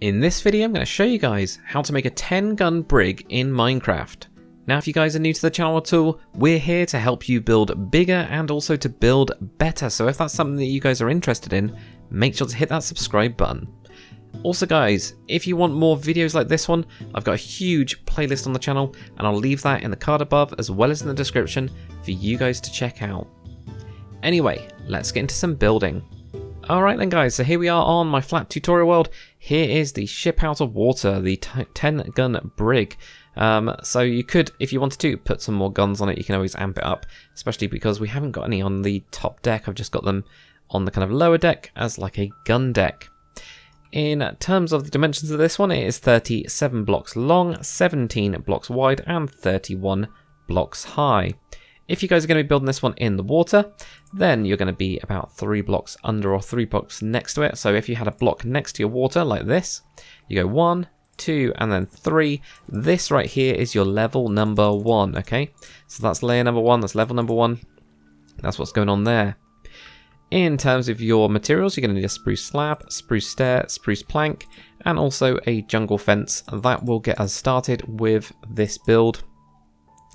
In this video, I'm going to show you guys how to make a 10-gun brig in Minecraft. Now, if you guys are new to the channel at all, we're here to help you build bigger and also to build better. So if that's something that you guys are interested in, make sure to hit that subscribe button. Also guys, if you want more videos like this one, I've got a huge playlist on the channel and I'll leave that in the card above as well as in the description for you guys to check out. Anyway, let's get into some building. Alright then guys, so here we are on my flat tutorial world. Here is the ship out of water, the 10-gun brig. So you could, if you wanted to, put some more guns on it. You can always amp it up, especially because we haven't got any on the top deck. I've just got them on the kind of lower deck as like a gun deck. In terms of the dimensions of this one, it is 37 blocks long, 17 blocks wide, and 31 blocks high. If you guys are going to be building this one in the water, then you're going to be about 3 blocks under or 3 blocks next to it. So if you had a block next to your water like this, you go 1, 2, and then 3. This right here is your level number 1, okay? So that's layer number 1, that's level number 1. That's what's going on there. In terms of your materials, you're going to need a spruce slab, spruce stair, spruce plank, and also a jungle fence. That will get us started with this build,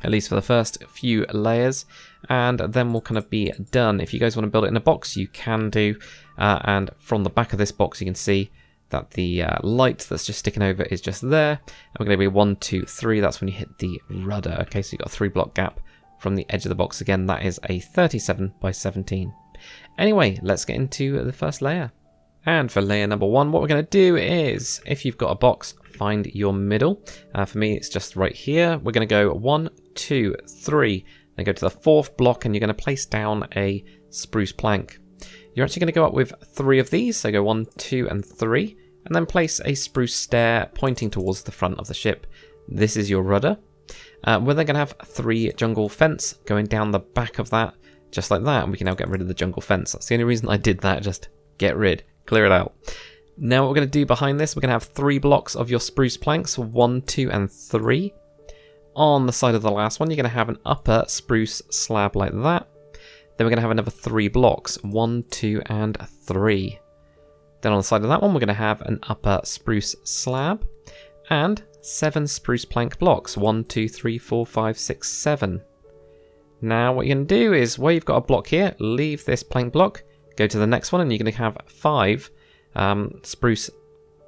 at least for the first few layers, and then we'll kind of be done. If you guys want to build it in a box, you can do, and from the back of this box you can see that the light that's just sticking over is just there, and we're going to be 1, 2, 3, that's when you hit the rudder. Okay, so you've got a 3 block gap from the edge of the box. Again, that is a 37 by 17. Anyway, let's get into the first layer. And for layer number 1, what we're going to do is, if you've got a box, find your middle. For me, it's just right here. We're going to go 1, 2, 3, then go to the 4th block, and you're going to place down a spruce plank. You're actually going to go up with 3 of these, so go 1, 2, and 3, and then place a spruce stair pointing towards the front of the ship. This is your rudder. We're then going to have 3 jungle fence going down the back of that, just like that, and we can now get rid of the jungle fence. That's the only reason I did that, just get rid, clear it out. Now what we're going to do behind this, we're going to have 3 blocks of your spruce planks, 1, 2, and 3. On the side of the last one, you're going to have an upper spruce slab like that. Then we're going to have another 3 blocks, 1, 2, and 3. Then on the side of that one, we're going to have an upper spruce slab and 7 spruce plank blocks, 1, 2, 3, 4, 5, 6, 7. Now what you're going to do is, where you've got a block here, leave this plank block, go to the next one, and you're going to have 5 spruce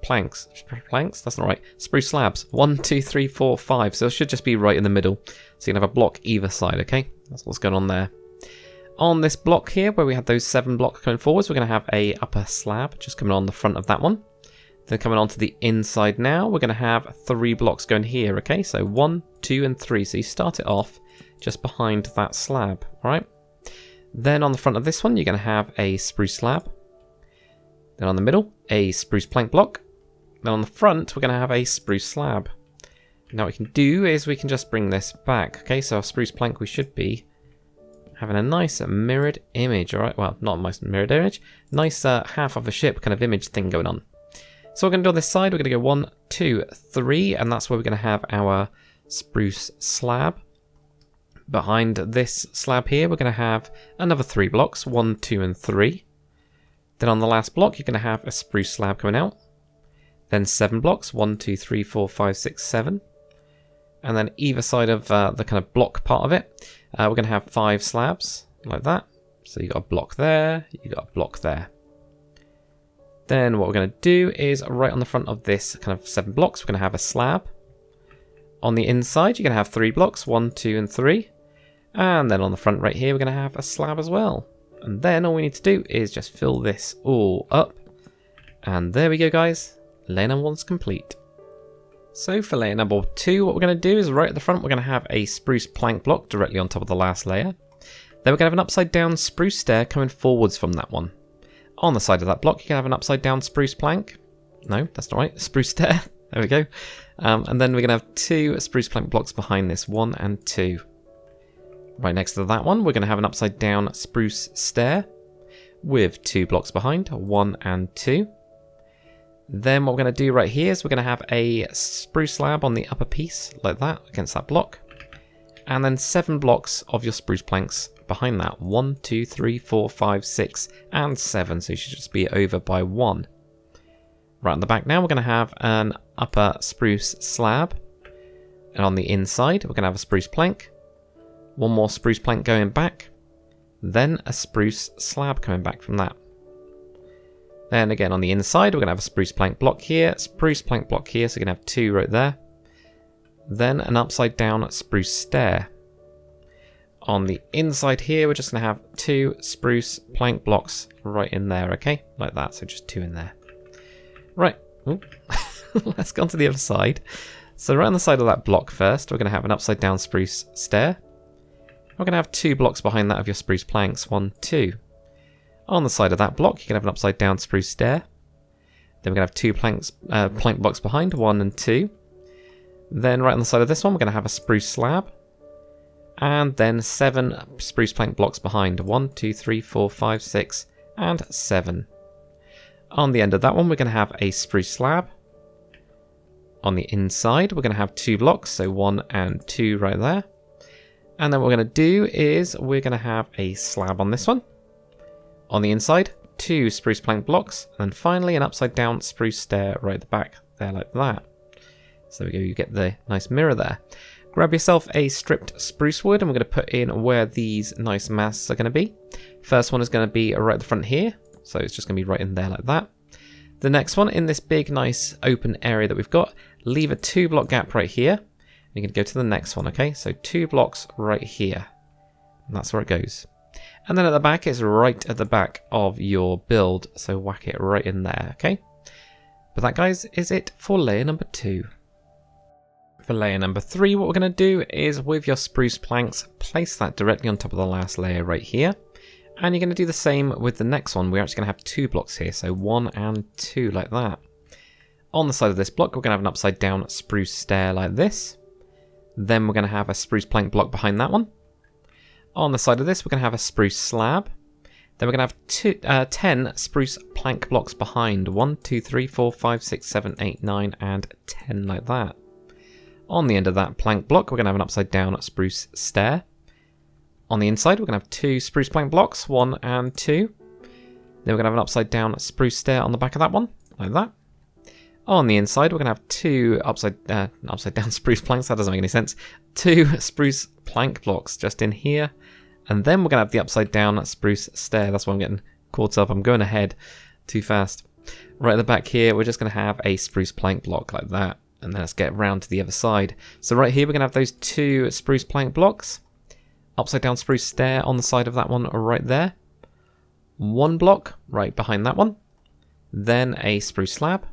planks. Planks? That's not right. Spruce slabs. 1, 2, 3, 4, 5. So it should just be right in the middle. So you can have a block either side, okay? That's what's going on there. On this block here, where we had those 7 blocks going forwards, we're going to have a upper slab just coming on the front of that one. Then coming on to the inside now, we're going to have 3 blocks going here, okay? So 1, 2, and 3. So you start it off just behind that slab, alright? Then on the front of this one, you're going to have a spruce slab. Then on the middle, a spruce plank block. Then on the front, we're going to have a spruce slab. Now what we can do is we can just bring this back, okay? So our spruce plank, we should be having a nice mirrored image, alright? Well, not a nice mirrored image. Nice half of a ship kind of image thing going on. So we're going to do on this side, we're going to go 1, 2, 3, and that's where we're going to have our spruce slab. Behind this slab here, we're going to have another 3 blocks, 1, 2, and 3. Then on the last block, you're going to have a spruce slab coming out. Then 7 blocks, 1, 2, 3, 4, 5, 6, 7. And then either side of the kind of block part of it, we're going to have 5 slabs, like that. So you've got a block there, you've got a block there. Then what we're going to do is, right on the front of this kind of 7 blocks, we're going to have a slab. On the inside, you're going to have 3 blocks, 1, 2, and 3. And then on the front right here, we're going to have a slab as well. And then all we need to do is just fill this all up. And there we go, guys. Layer number 1's complete. So for layer number 2, what we're going to do is right at the front, we're going to have a spruce plank block directly on top of the last layer. Then we're going to have an upside down spruce stair coming forwards from that one. On the side of that block, you can have an upside down spruce plank. No, that's not right. Spruce stair. There we go. And then we're going to have 2 spruce plank blocks behind this, 1 and 2. Right next to that one, we're going to have an upside down spruce stair with 2 blocks behind, 1 and 2. Then what we're going to do right here is we're going to have a spruce slab on the upper piece, like that, against that block. And then 7 blocks of your spruce planks behind that. 1, 2, 3, 4, 5, 6, and 7. So you should just be over by 1. Right on the back now, we're going to have an upper spruce slab. And on the inside, we're going to have a spruce plank. One more spruce plank going back. Then a spruce slab coming back from that. Then again on the inside, we're going to have a spruce plank block here, spruce plank block here, so we're going to have 2 right there. Then an upside down spruce stair. On the inside here, we're just going to have 2 spruce plank blocks right in there, okay? Like that, so just 2 in there. Right, let's go on to the other side. So right on the side of that block first, we're going to have an upside down spruce stair. We're going to have 2 blocks behind that of your spruce planks, 1, 2. On the side of that block, you can have an upside down spruce stair. Then we're going to have 2 plank blocks behind, 1 and 2. Then right on the side of this one, we're going to have a spruce slab. And then 7 spruce plank blocks behind, 1, 2, 3, 4, 5, 6, and 7. On the end of that one, we're going to have a spruce slab. On the inside, we're going to have 2 blocks, so 1 and 2 right there. And then what we're going to do is we're going to have a slab on this one. On the inside, 2 spruce plank blocks, and then finally an upside down spruce stair right at the back there like that. So there we go, you get the nice mirror there. Grab yourself a stripped spruce wood, and we're going to put in where these nice masts are going to be. First one is going to be right at the front here, so it's just going to be right in there like that. The next one, in this big nice open area that we've got, leave a 2 block gap right here. You're going to go to the next one, okay? So 2 blocks right here. And that's where it goes. And then at the back, it's right at the back of your build. So whack it right in there, okay? But that, guys, is it for layer number 2. For layer number 3, what we're going to do is with your spruce planks, place that directly on top of the last layer right here. And you're going to do the same with the next one. We're actually going to have 2 blocks here. So 1 and 2 like that. On the side of this block, we're going to have an upside down spruce stair like this. Then we're going to have a spruce plank block behind that one. On the side of this, we're going to have a spruce slab. Then we're going to have 10 spruce plank blocks behind. 1, 2, 3, 4, 5, 6, 7, 8, 9, and 10 like that. On the end of that plank block, we're going to have an upside down spruce stair. On the inside, we're going to have 2 spruce plank blocks, 1 and 2. Then we're going to have an upside down spruce stair on the back of that one, like that. On the inside, we're going to have 2 upside down spruce planks. That doesn't make any sense. 2 spruce plank blocks just in here. And then we're going to have the upside down spruce stair. That's why I'm getting caught up. I'm going ahead too fast. Right at the back here, we're just going to have a spruce plank block like that. And then let's get round to the other side. So right here, we're going to have those 2 spruce plank blocks. Upside down spruce stair on the side of that one right there. 1 block right behind that one. Then a spruce slab.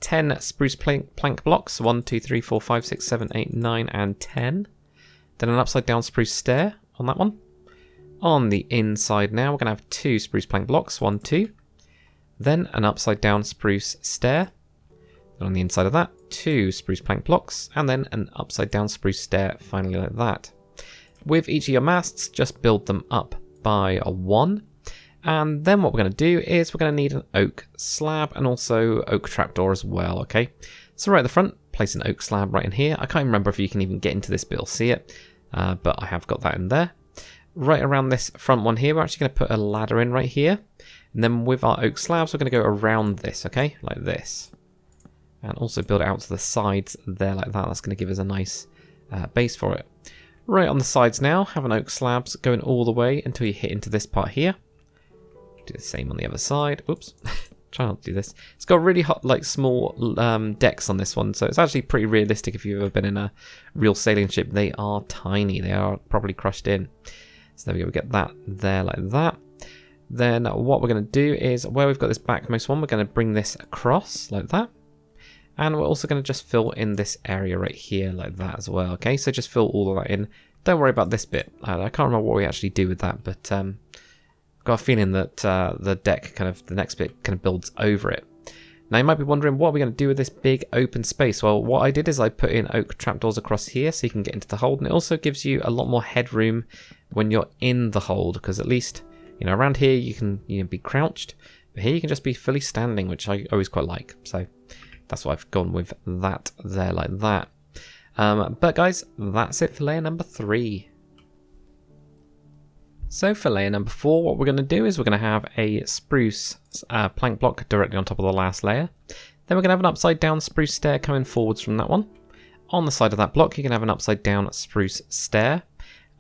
10 spruce plank blocks, 1, 2, 3, 4, 5, 6, 7, 8, 9, and 10. Then an upside down spruce stair on that one. On the inside now, we're going to have 2 spruce plank blocks, 1, 2. Then an upside down spruce stair. Then on the inside of that, 2 spruce plank blocks, and then an upside down spruce stair finally like that. With each of your masts, just build them up by a 1. And then what we're going to do is we're going to need an oak slab and also oak trapdoor as well, okay? So right at the front, place an oak slab right in here. I can't remember if you can even get into this bit or see it, but I have got that in there. Right around this front one here, we're actually going to put a ladder in right here. And then with our oak slabs, we're going to go around this, okay? Like this. And also build it out to the sides there like that. That's going to give us a nice base for it. Right on the sides now, have an oak slabs going all the way until you hit into this part here. Do the same on the other side. Oops, try not to do this. It's got really hot, like small decks on this one, so it's actually pretty realistic if you've ever been in a real sailing ship. They are tiny. They are probably crushed in. So there we go. We get that there like that. Then what we're going to do is where we've got this backmost one, we're going to bring this across like that. And we're also going to just fill in this area right here like that as well. Okay, so just fill all of that in. Don't worry about this bit. I can't remember what we actually do with that, but I've got a feeling that the deck the next bit kind of builds over it. Now you might be wondering, what are we going to do with this big open space? Well, what I did is I put in oak trapdoors across here so you can get into the hold, and it also gives you a lot more headroom when you're in the hold, because at least, you know, around here you can be crouched, but here you can just be fully standing, which I always quite like. So that's why I've gone with that there like that. But guys, that's it for layer number 3. So for layer number 4, what we're going to do is we're going to have a spruce plank block directly on top of the last layer. Then we're going to have an upside down spruce stair coming forwards from that one. On the side of that block, you can have an upside down spruce stair,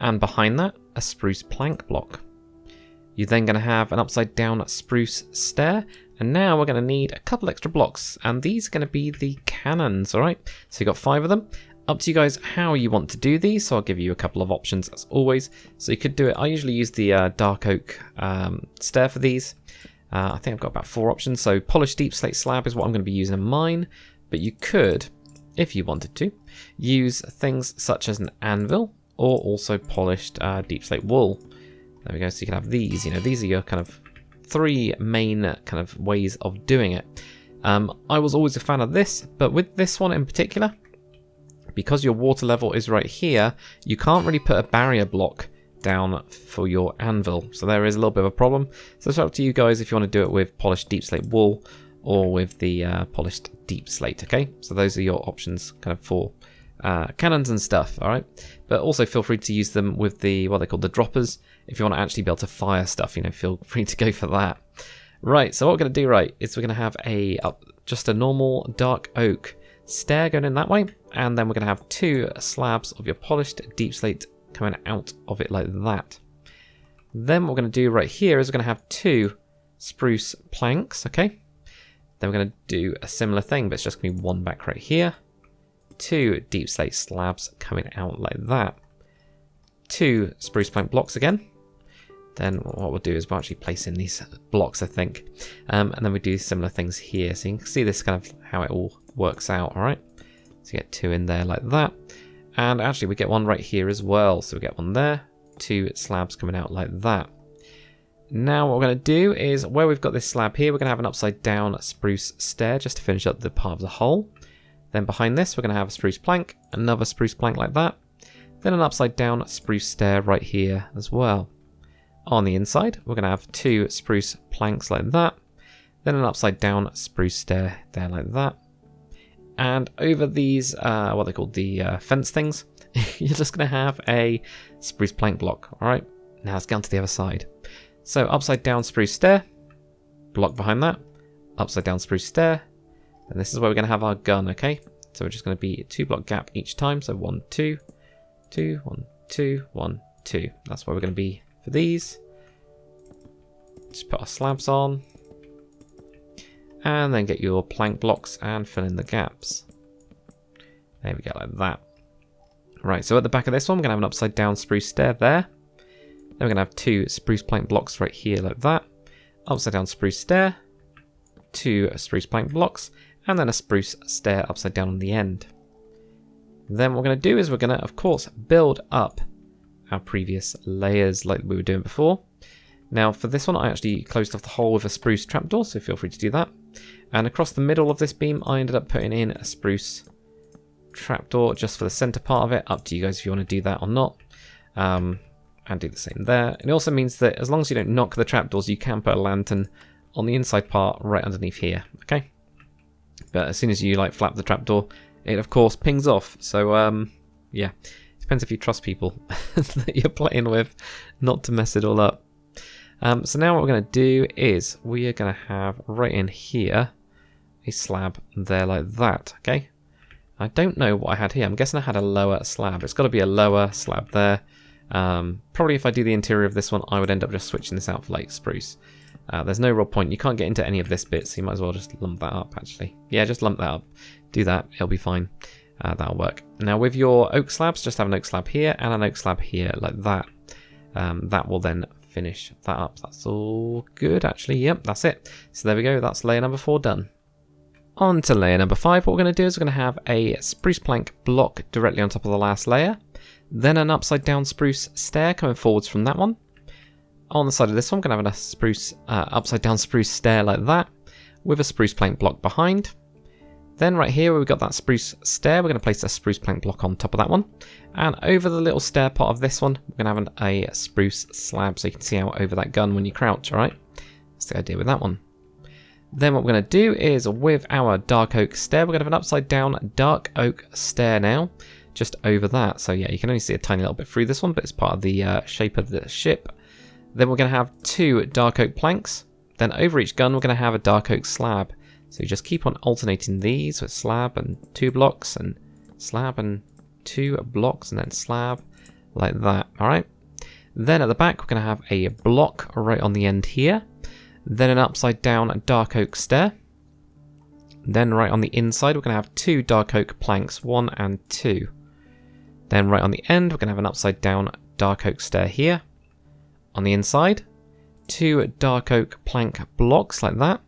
and behind that, a spruce plank block. You're then going to have an upside down spruce stair, and now we're going to need a couple extra blocks, and these are going to be the cannons, alright? So you've got 5 of them. Up to you guys how you want to do these, so I'll give you a couple of options as always. So you could do it, I usually use the dark oak stair for these. I think I've got about 4 options, so polished deep slate slab is what I'm going to be using in mine, but you could, if you wanted to, use things such as an anvil, or also polished deep slate wool. There we go, so you can have these, these are your kind of 3 main kind of ways of doing it. I was always a fan of this, but with this one in particular, because your water level is right here, you can't really put a barrier block down for your anvil. So there is a little bit of a problem. So it's up to you guys if you want to do it with polished deep slate wool or with the polished deep slate, okay? So those are your options kind of for cannons and stuff, alright? But also feel free to use them with the, what they call the droppers. If you want to actually be able to fire stuff, feel free to go for that. Right, so what we're going to do, is we're going to have just a normal dark oak stair going in that way, and then we're going to have 2 slabs of your polished deep slate coming out of it like that. Then what we're going to do right here is we're going to have 2 spruce planks, okay? Then we're going to do a similar thing, but it's just going to be 1 back right here. 2 deep slate slabs coming out like that. 2 spruce plank blocks again. Then what we'll do is we'll actually place in these blocks, I think. And then we do similar things here. So you can see this kind of how it all works out, alright? So you get 2 in there like that. And actually we get 1 right here as well. So we get 1 there, 2 slabs coming out like that. Now what we're going to do is, where we've got this slab here, we're going to have an upside down spruce stair just to finish up the part of the hole. Then behind this we're going to have a spruce plank, another spruce plank like that. Then an upside down spruce stair right here as well. On the inside, we're going to have 2 spruce planks like that. Then an upside down spruce stair there like that. And over these, what they call the fence things, you're just going to have a spruce plank block. Alright, now let's get on to the other side. So upside down spruce stair, block behind that, upside down spruce stair. And this is where we're going to have our gun, okay? So we're just going to be a 2 block gap each time. So 1, 2, 2, 1, 2, 1, 2. That's where we're going to be for these. Just put our slabs on. And then get your plank blocks and fill in the gaps. There we go, like that. Right, so at the back of this one, we're going to have an upside down spruce stair there. Then we're going to have 2 spruce plank blocks right here like that. Upside down spruce stair. 2 spruce plank blocks. And then a spruce stair upside down on the end. Then what we're going to do is we're going to, of course, build up our previous layers like we were doing before. Now for this one, I actually closed off the hole with a spruce trapdoor, so feel free to do that. And across the middle of this beam, I ended up putting in a spruce trapdoor just for the center part of it. Up to you guys if you want to do that or not. And do the same there. It also means that as long as you don't knock the trapdoors, you can put a lantern on the inside part right underneath here, okay? But as soon as you flap the trapdoor, it of course pings off. So yeah, depends if you trust people that you're playing with not to mess it all up. So now what we're going to do is we are going to have right in here a slab there like that, okay? I don't know what I had here. I'm guessing I had a lower slab. It's got to be a lower slab there. Probably if I do the interior of this one, I would end up just switching this out for spruce. There's no real point. You can't get into any of this bit, so you might as well just lump that up, actually. Yeah, just lump that up. Do that. It'll be fine. That'll work. Now with your oak slabs, just have an oak slab here and an oak slab here like that. That will then finish that up. That's all good, actually. Yep, that's it. So there we go. That's layer number 4 done. On to layer number 5. What we're going to do is we're going to have a spruce plank block directly on top of the last layer. Then an upside down spruce stair coming forwards from that one. On the side of this one, I'm going to have a spruce upside down spruce stair like that with a spruce plank block behind. Then right here where we've got that spruce stair, we're going to place a spruce plank block on top of that one. And over the little stair part of this one, we're going to have a spruce slab so you can see out over that gun when you crouch, alright? That's the idea with that one. Then what we're going to do is with our dark oak stair, we're going to have an upside down dark oak stair now, just over that. So yeah, you can only see a tiny little bit through this one, but it's part of the shape of the ship. Then we're going to have 2 dark oak planks. Then over each gun, we're going to have a dark oak slab. So you just keep on alternating these with slab and 2 blocks, and slab and 2 blocks, and then slab, like that. Alright. Then at the back, we're going to have a block right on the end here. Then an upside down dark oak stair. Then right on the inside, we're going to have 2 dark oak planks, 1 and 2. Then right on the end, we're going to have an upside down dark oak stair here. On the inside, 2 dark oak plank blocks like that.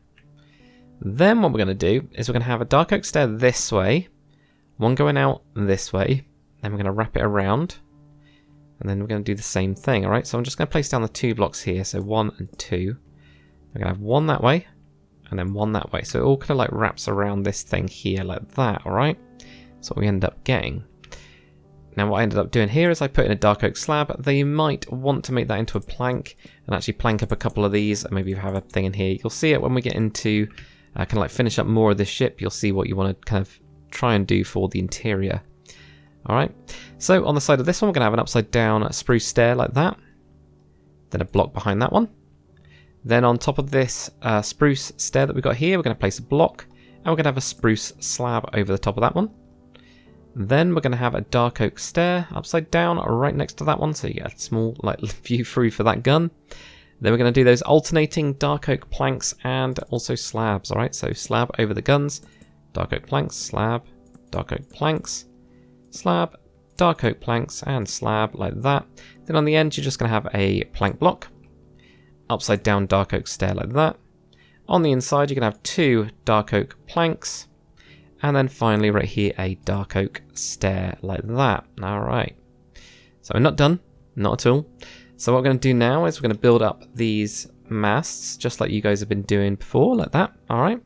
Then what we're going to do is we're going to have a dark oak stair this way, one going out this way. Then we're going to wrap it around, and then we're going to do the same thing. Alright, so I'm just going to place down the 2 blocks here, so 1 and 2. We're going to have 1 that way, and then 1 that way. So it all kind of like wraps around this thing here like that, alright? That's what we end up getting. Now what I ended up doing here is I put in a dark oak slab. Though you might want to make that into a plank and actually plank up a couple of these, and maybe you have a thing in here. You'll see it when we get into kind of like finish up more of this ship. You'll see what you want to kind of try and do for the interior. Alright, so on the side of this one we're going to have an upside down spruce stair like that. Then a block behind that one. Then on top of this spruce stair that we've got here, we're going to place a block, and we're going to have a spruce slab over the top of that one. Then we're going to have a dark oak stair upside down right next to that one, so you get a small like view through for that gun. Then we're going to do those alternating dark oak planks and also slabs. Alright, so slab over the guns, dark oak planks, slab, dark oak planks, slab, dark oak planks, and slab like that. Then on the end you're just going to have a plank block, upside down dark oak stair like that. On the inside you're going to have 2 dark oak planks, and then finally right here a dark oak stair like that. Alright, so we're not done, not at all. So what we're going to do now is we're going to build up these masts just like you guys have been doing before, like that. Alright,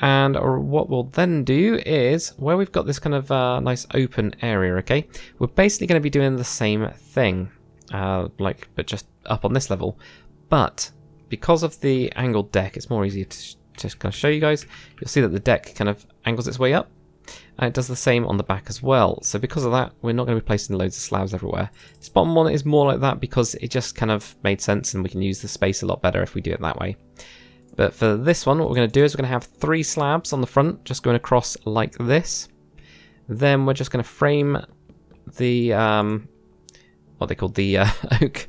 and what we'll then do is where we've got this kind of nice open area, okay, we're basically going to be doing the same thing but just up on this level. But because of the angled deck, it's more easy to just kind of show you guys. You'll see that the deck kind of angles its way up, and it does the same on the back as well. So because of that, we're not going to be placing loads of slabs everywhere. This bottom one is more like that because it just kind of made sense, and we can use the space a lot better if we do it that way. But for this one, what we're going to do is we're going to have 3 slabs on the front, just going across like this. Then we're just going to frame the what they call the oak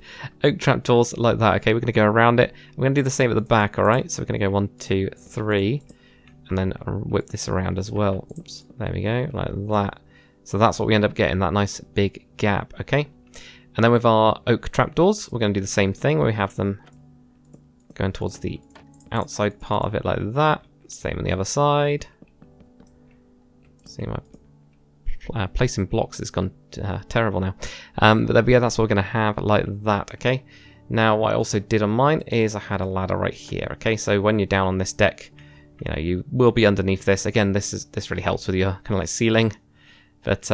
trapdoors like that. Okay, we're going to go around it. We're going to do the same at the back. All right, so we're going to go 1, 2, 3, and then whip this around as well. Oops, there we go, like that. So that's what we end up getting, that nice big gap. Okay, and then with our oak trapdoors, we're going to do the same thing where we have them going towards the outside part of it like that. Same on the other side. See, my placing blocks has gone terrible now. But there we go, that's what we're going to have like that, okay? Now, what I also did on mine is I had a ladder right here, okay? So when you're down on this deck, you know, you will be underneath this. Again, this really helps with your kind of like ceiling. But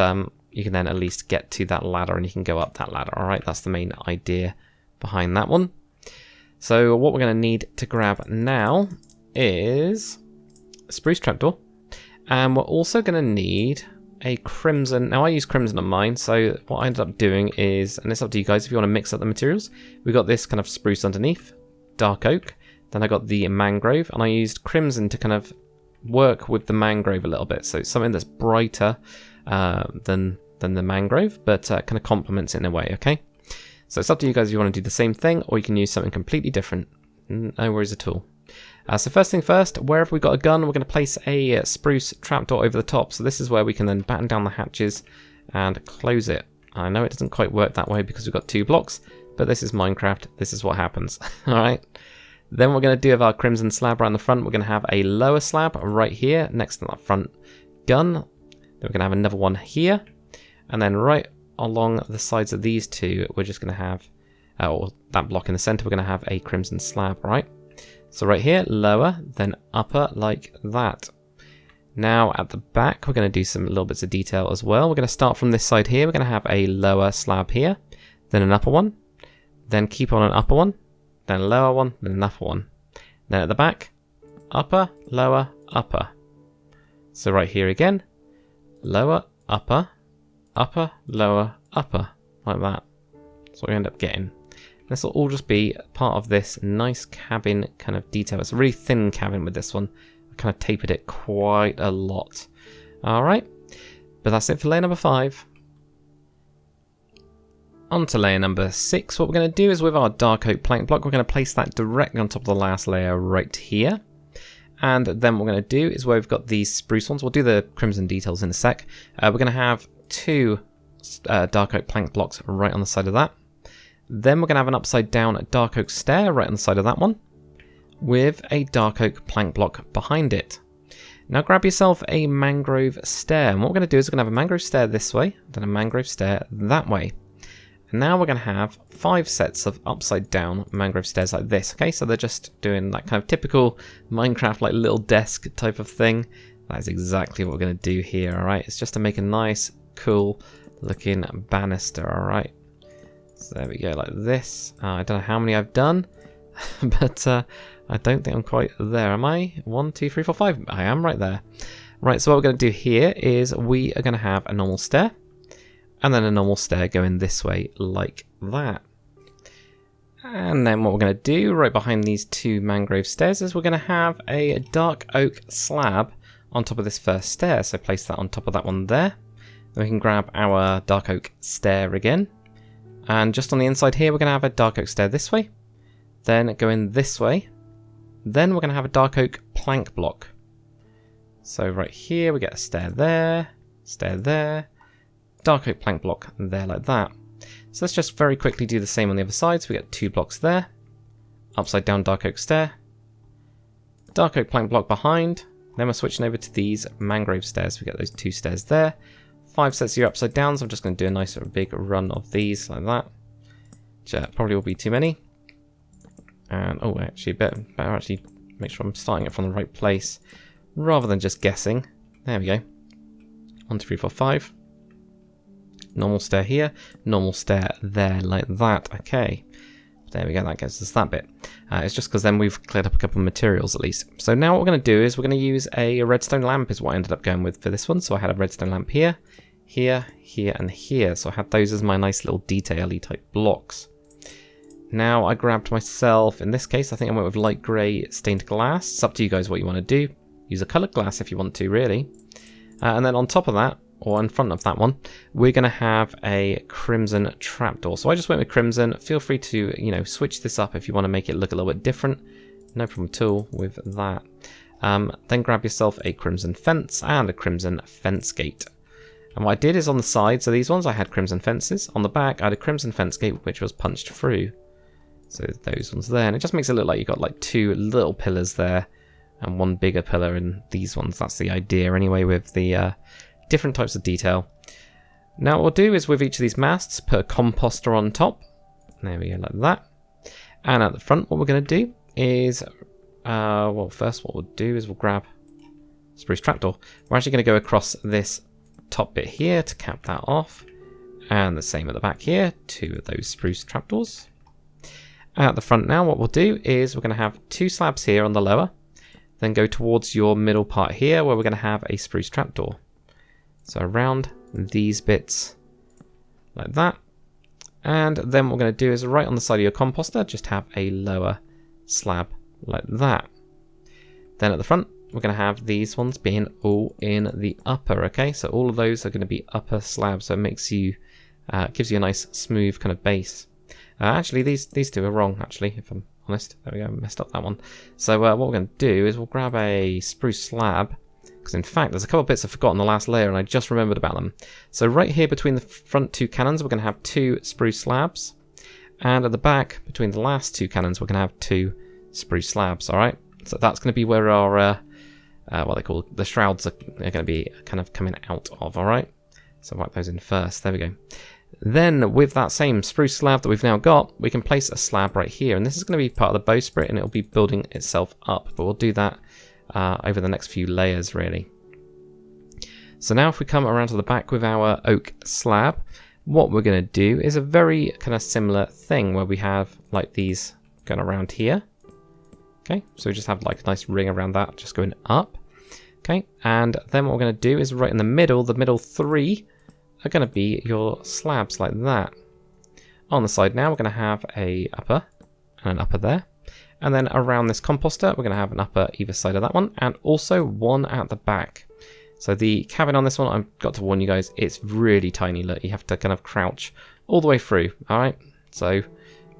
you can then at least get to that ladder and you can go up that ladder, alright? That's the main idea behind that one. So what we're going to need to grab now is a spruce trapdoor. And we're also going to need a crimson. Now I use crimson on mine, so what I ended up doing is, and it's up to you guys if you want to mix up the materials, we got this kind of spruce underneath, dark oak, then I got the mangrove, and I used crimson to kind of work with the mangrove a little bit, so it's something that's brighter than the mangrove, but kind of complements it in a way, okay? So it's up to you guys if you want to do the same thing, or you can use something completely different. No worries at all. So first thing first, wherever we've got a gun, we're going to place a spruce trapdoor over the top. So this is where we can then batten down the hatches and close it. I know it doesn't quite work that way because we've got 2 blocks, but this is Minecraft. This is what happens. Alright. Then what we're going to do with our crimson slab around the front, we're going to have a lower slab right here next to that front gun. Then we're going to have another one here. And then right along the sides of these 2, we're just going to have, or that block in the center, we're going to have a crimson slab, right? So right here, lower, then upper, like that. Now at the back, we're going to do some little bits of detail as well. We're going to start from this side here. We're going to have a lower slab here, then an upper one, then keep on an upper one, then a lower one, then an upper one. Then at the back, upper, lower, upper. So right here again, lower, upper, upper, lower, upper, like that. That's what we end up getting. This will all just be part of this nice cabin kind of detail. It's a really thin cabin with this one. I kind of tapered it quite a lot. Alright, but that's it for layer number 5. On to layer number 6. What we're going to do is with our dark oak plank block, we're going to place that directly on top of the last layer right here. And then what we're going to do is where we've got these spruce ones, we'll do the crimson details in a sec. We're going to have 2 dark oak plank blocks right on the side of that. Then we're going to have an upside down dark oak stair right on the side of that one, with a dark oak plank block behind it. Now grab yourself a mangrove stair, and what we're going to do is we're going to have a mangrove stair this way, then a mangrove stair that way. And now we're going to have 5 sets of upside down mangrove stairs like this. Okay, so they're just doing that kind of typical Minecraft like little desk type of thing. That is exactly what we're going to do here, alright? It's just to make a nice, cool looking banister, alright? So there we go, like this. I don't know how many I've done, but I don't think I'm quite there, am I? 1, 2, 3, 4, 5. I am right there. Right, so what we're going to do here is we are going to have a normal stair, and then a normal stair going this way, like that. And then what we're going to do right behind these 2 mangrove stairs is we're going to have a dark oak slab on top of this first stair. So place that on top of that one there. Then we can grab our dark oak stair again. And just on the inside here, we're going to have a dark oak stair this way. Then going this way. Then we're going to have a dark oak plank block. So right here, we get a stair there, dark oak plank block there like that. So let's just very quickly do the same on the other side. So we get 2 blocks there, upside down dark oak stair, dark oak plank block behind. Then we're switching over to these mangrove stairs. We get those 2 stairs there, 5 sets of your upside downs. I'm just going to do a nice sort of big run of these like that. Which probably will be too many. And oh, actually better actually make sure I'm starting it from the right place rather than just guessing. There we go. 1, 2, 3, 4, 5. Normal stair here, normal stair there, like that. Okay, there we go, that gets us that bit. It's just because then we've cleared up a couple of materials at least. So now what we're going to do is we're going to use a redstone lamp is what I ended up going with for this one. So I had a redstone lamp here, here, here, and here. So I had those as my nice little detail-y type blocks. Now I grabbed myself, in this case, I think I went with light grey stained glass. It's up to you guys what you want to do. Use a coloured glass if you want to, really. And then on top of that, or in front of that one, we're going to have a crimson trapdoor. So I just went with crimson. Feel free to, you know, switch this up if you want to make it look a little bit different. No problem at all with that. Then grab yourself a crimson fence and a crimson fence gate. And what I did is on the sides of these ones, I had crimson fences. On the back, I had a crimson fence gate, which was punched through. So those ones there. And it just makes it look like you've got like 2 little pillars there and 1 bigger pillar in these ones. That's the idea anyway with the different types of detail. Now what we'll do is with each of these masts, put a composter on top. There we go, like that. And at the front, what we're going to do is, well, first what we'll do is we'll grab spruce trapdoor. We're actually going to go across this top bit here to cap that off. And the same at the back here, 2 of those spruce trapdoors. At the front now, what we'll do is we're going to have 2 slabs here on the lower. Then go towards your middle part here where we're going to have a spruce trapdoor. So around these bits like that. And then what we're going to do is right on the side of your composter, just have a lower slab like that. Then at the front, we're going to have these ones being all in the upper, okay? So all of those are going to be upper slabs, so it makes you, gives you a nice smooth kind of base. Actually, these 2 are wrong, actually, if I'm honest. There we go, messed up that one. So what we're going to do is we'll grab a spruce slab, because in fact there's a couple of bits I forgot on the last layer and I just remembered about them. So right here between the front 2 cannons we're going to have 2 spruce slabs, and at the back between the last 2 cannons we're going to have 2 spruce slabs. Alright, so that's going to be where our what they call the shrouds are going to be kind of coming out of. Alright, so wipe those in first. There we go. Then with that same spruce slab that we've now got, we can place a slab right here, and this is going to be part of the bowsprit and it'll be building itself up, but we'll do that over the next few layers really. So now if we come around to the back with our oak slab, what we're going to do is a very kind of similar thing where we have like these going around here. Okay, so we just have like a nice ring around that just going up. Okay, and then what we're going to do is right in the middle 3 are going to be your slabs like that. On the side now, we're going to have a upper and an upper there. And then around this composter, we're going to have an upper either side of that one, and also one at the back. So the cabin on this one, I've got to warn you guys, it's really tiny. Look, you have to kind of crouch all the way through, alright? So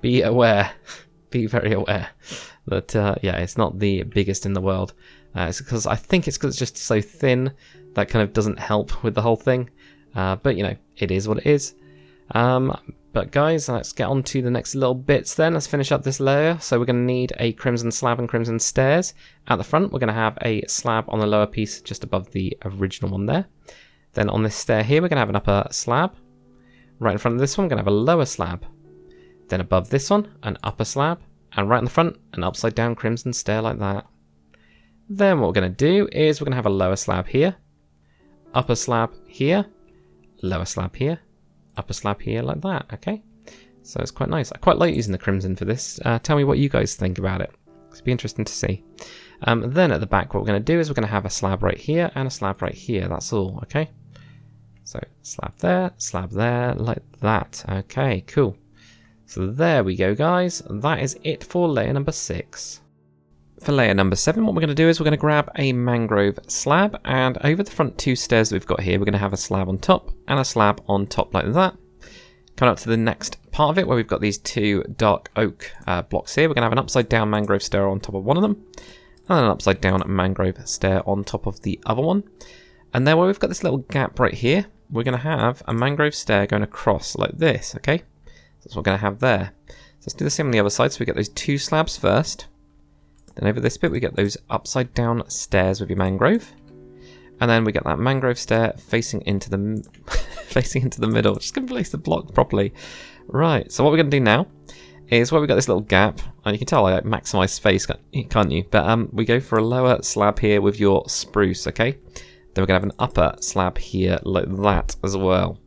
be aware, be very aware that, yeah, it's not the biggest in the world. It's because, I think it's because it's just so thin, that kind of doesn't help with the whole thing. But, you know, it is what it is. But guys, let's get on to the next little bits then. Let's finish up this layer. So we're going to need a crimson slab and crimson stairs. At the front, we're going to have a slab on the lower piece just above the original one there. Then on this stair here, we're going to have an upper slab. Right in front of this one, we're going to have a lower slab. Then above this one, an upper slab. And right in the front, an upside down crimson stair like that. Then what we're going to do is we're going to have a lower slab here. Upper slab here. Lower slab here. Upper slab here like that, okay? So it's quite nice. I quite like using the crimson for this. Tell me what you guys think about it. It'll be interesting to see. Then at the back, what we're going to do is we're going to have a slab right here and a slab right here. That's all, okay? So slab there, like that. Okay, cool. So there we go, guys. That is it for layer number 6. For layer number 7, what we're going to do is we're going to grab a mangrove slab, and over the front 2 stairs that we've got here, we're going to have a slab on top and a slab on top like that. Coming up to the next part of it, where we've got these 2 dark oak blocks here, we're going to have an upside down mangrove stair on top of one of them, and an upside down mangrove stair on top of the other one. And then where we've got this little gap right here, we're going to have a mangrove stair going across like this, okay? So that's what we're going to have there. So let's do the same on the other side. So we get those 2 slabs first. Then over this bit we get those upside down stairs with your mangrove. And then we get that mangrove stair facing into the facing into the middle. Just going to place the block properly. Right, so what we're going to do now is where we got this little gap, and you can tell I maximise space, can't you? But we go for a lower slab here with your spruce, okay? Then we're going to have an upper slab here like that as well.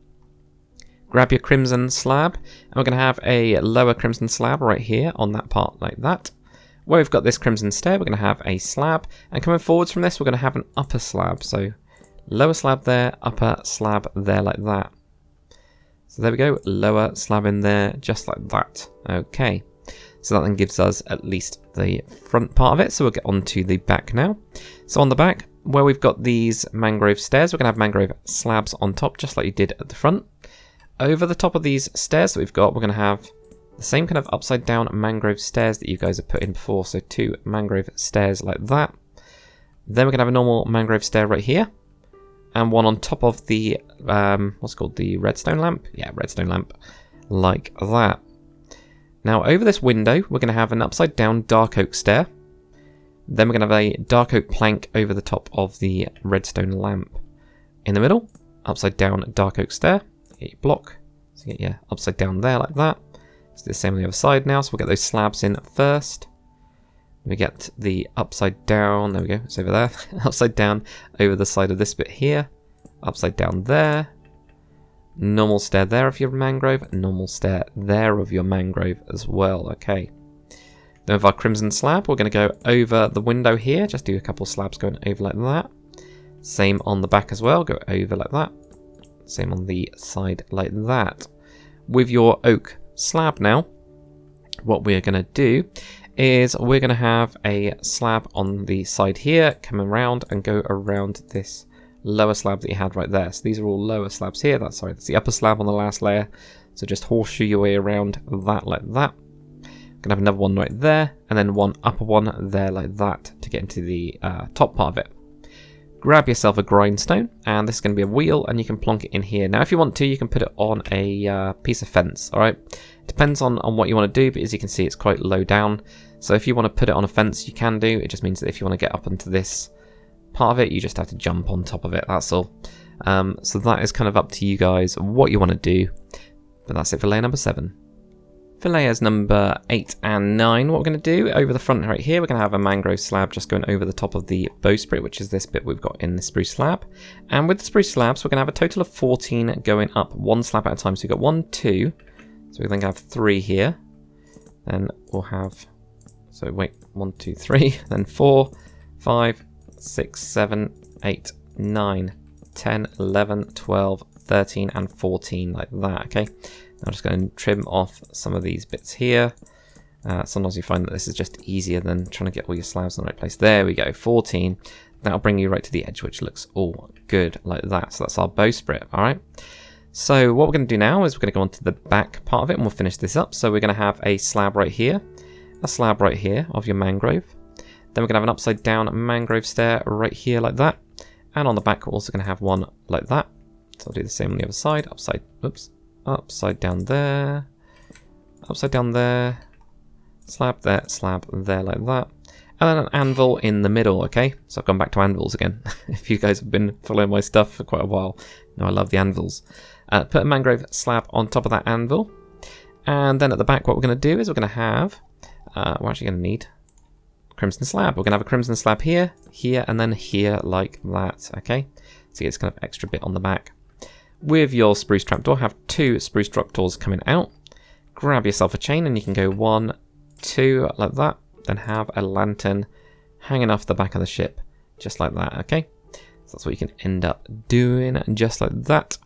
Grab your crimson slab, and we're going to have a lower crimson slab right here on that part like that. Where we've got this crimson stair, we're going to have a slab, and coming forwards from this, we're going to have an upper slab. So lower slab there, upper slab there like that. So there we go, lower slab in there, just like that. Okay, so that then gives us at least the front part of it. So we'll get on to the back now. So on the back, where we've got these mangrove stairs, we're going to have mangrove slabs on top, just like you did at the front. Over the top of these stairs that we've got, we're going to have the same kind of upside down mangrove stairs that you guys have put in before. So 2 mangrove stairs like that. Then we're going to have a normal mangrove stair right here. And one on top of the, what's it called? The redstone lamp? Yeah, redstone lamp. Like that. Now over this window, we're going to have an upside down dark oak stair. Then we're going to have a dark oak plank over the top of the redstone lamp. In the middle, upside down dark oak stair. Get your block. So you get your upside down there like that. Let's do the same on the other side now. So we'll get those slabs in first. We get the upside down. There we go. It's over there. Upside down over the side of this bit here. Upside down there. Normal stair there of your mangrove. Normal stair there of your mangrove as well. Okay. Then with our crimson slab, we're going to go over the window here. Just do a couple slabs going over like that. Same on the back as well. Go over like that. Same on the side like that. With your oak slab now, what we're going to do is we're going to have a slab on the side here, come around and go around this lower slab that you had right there. So these are all lower slabs here. That's the upper slab on the last layer. So just horseshoe your way around that like that. Gonna have another one right there, and then one upper one there like that to get into the top part of it. Grab yourself a grindstone, and this is going to be a wheel, and you can plonk it in here. Now if you want to, you can put it on a piece of fence, alright? Depends on what you want to do, but as you can see it's quite low down. So if you want to put it on a fence, you can do. It just means that if you want to get up into this part of it, you just have to jump on top of it, that's all. So that is kind of up to you guys what you want to do. But that's it for layer number 7. For layers number 8 and 9, what we're going to do, over the front right here, we're going to have a mangrove slab just going over the top of the bowsprit, which is this bit we've got in the spruce slab. And with the spruce slabs, we're going to have a total of 14 going up, one slab at a time. So we've got 1, 2, so we're going to have 3 here. Then we'll have, so wait, 1, 2, 3, then 4, 5, 6, 7, 8, 9, 10, 11, 12, 13 and 14 like that, okay? I'm just going to trim off some of these bits here. Sometimes you find that this is just easier than trying to get all your slabs in the right place. There we go, 14. That'll bring you right to the edge, which looks all good like that. So that's our bowsprit, all right? So what we're going to do now is we're going to go on to the back part of it, and we'll finish this up. So we're going to have a slab right here, a slab right here of your mangrove. Then we're going to have an upside down mangrove stair right here like that. And on the back, we're also going to have one like that. So I'll do the same on the other side. Upside down there, upside down there, slab there like that. And then an anvil in the middle, okay? So I've gone back to anvils again. If you guys have been following my stuff for quite a while, you know I love the anvils. Put a mangrove slab on top of that anvil. And then at the back, what we're going to do is we're going to have... we're actually going to need crimson slab. We're going to have a crimson slab here, here, and then here like that, okay? So it's kind of extra bit on the back. With your spruce trapdoor, have 2 spruce trapdoors coming out. Grab yourself a chain and you can go 1, 2, like that. Then have a lantern hanging off the back of the ship, just like that, okay? So that's what you can end up doing, just like that.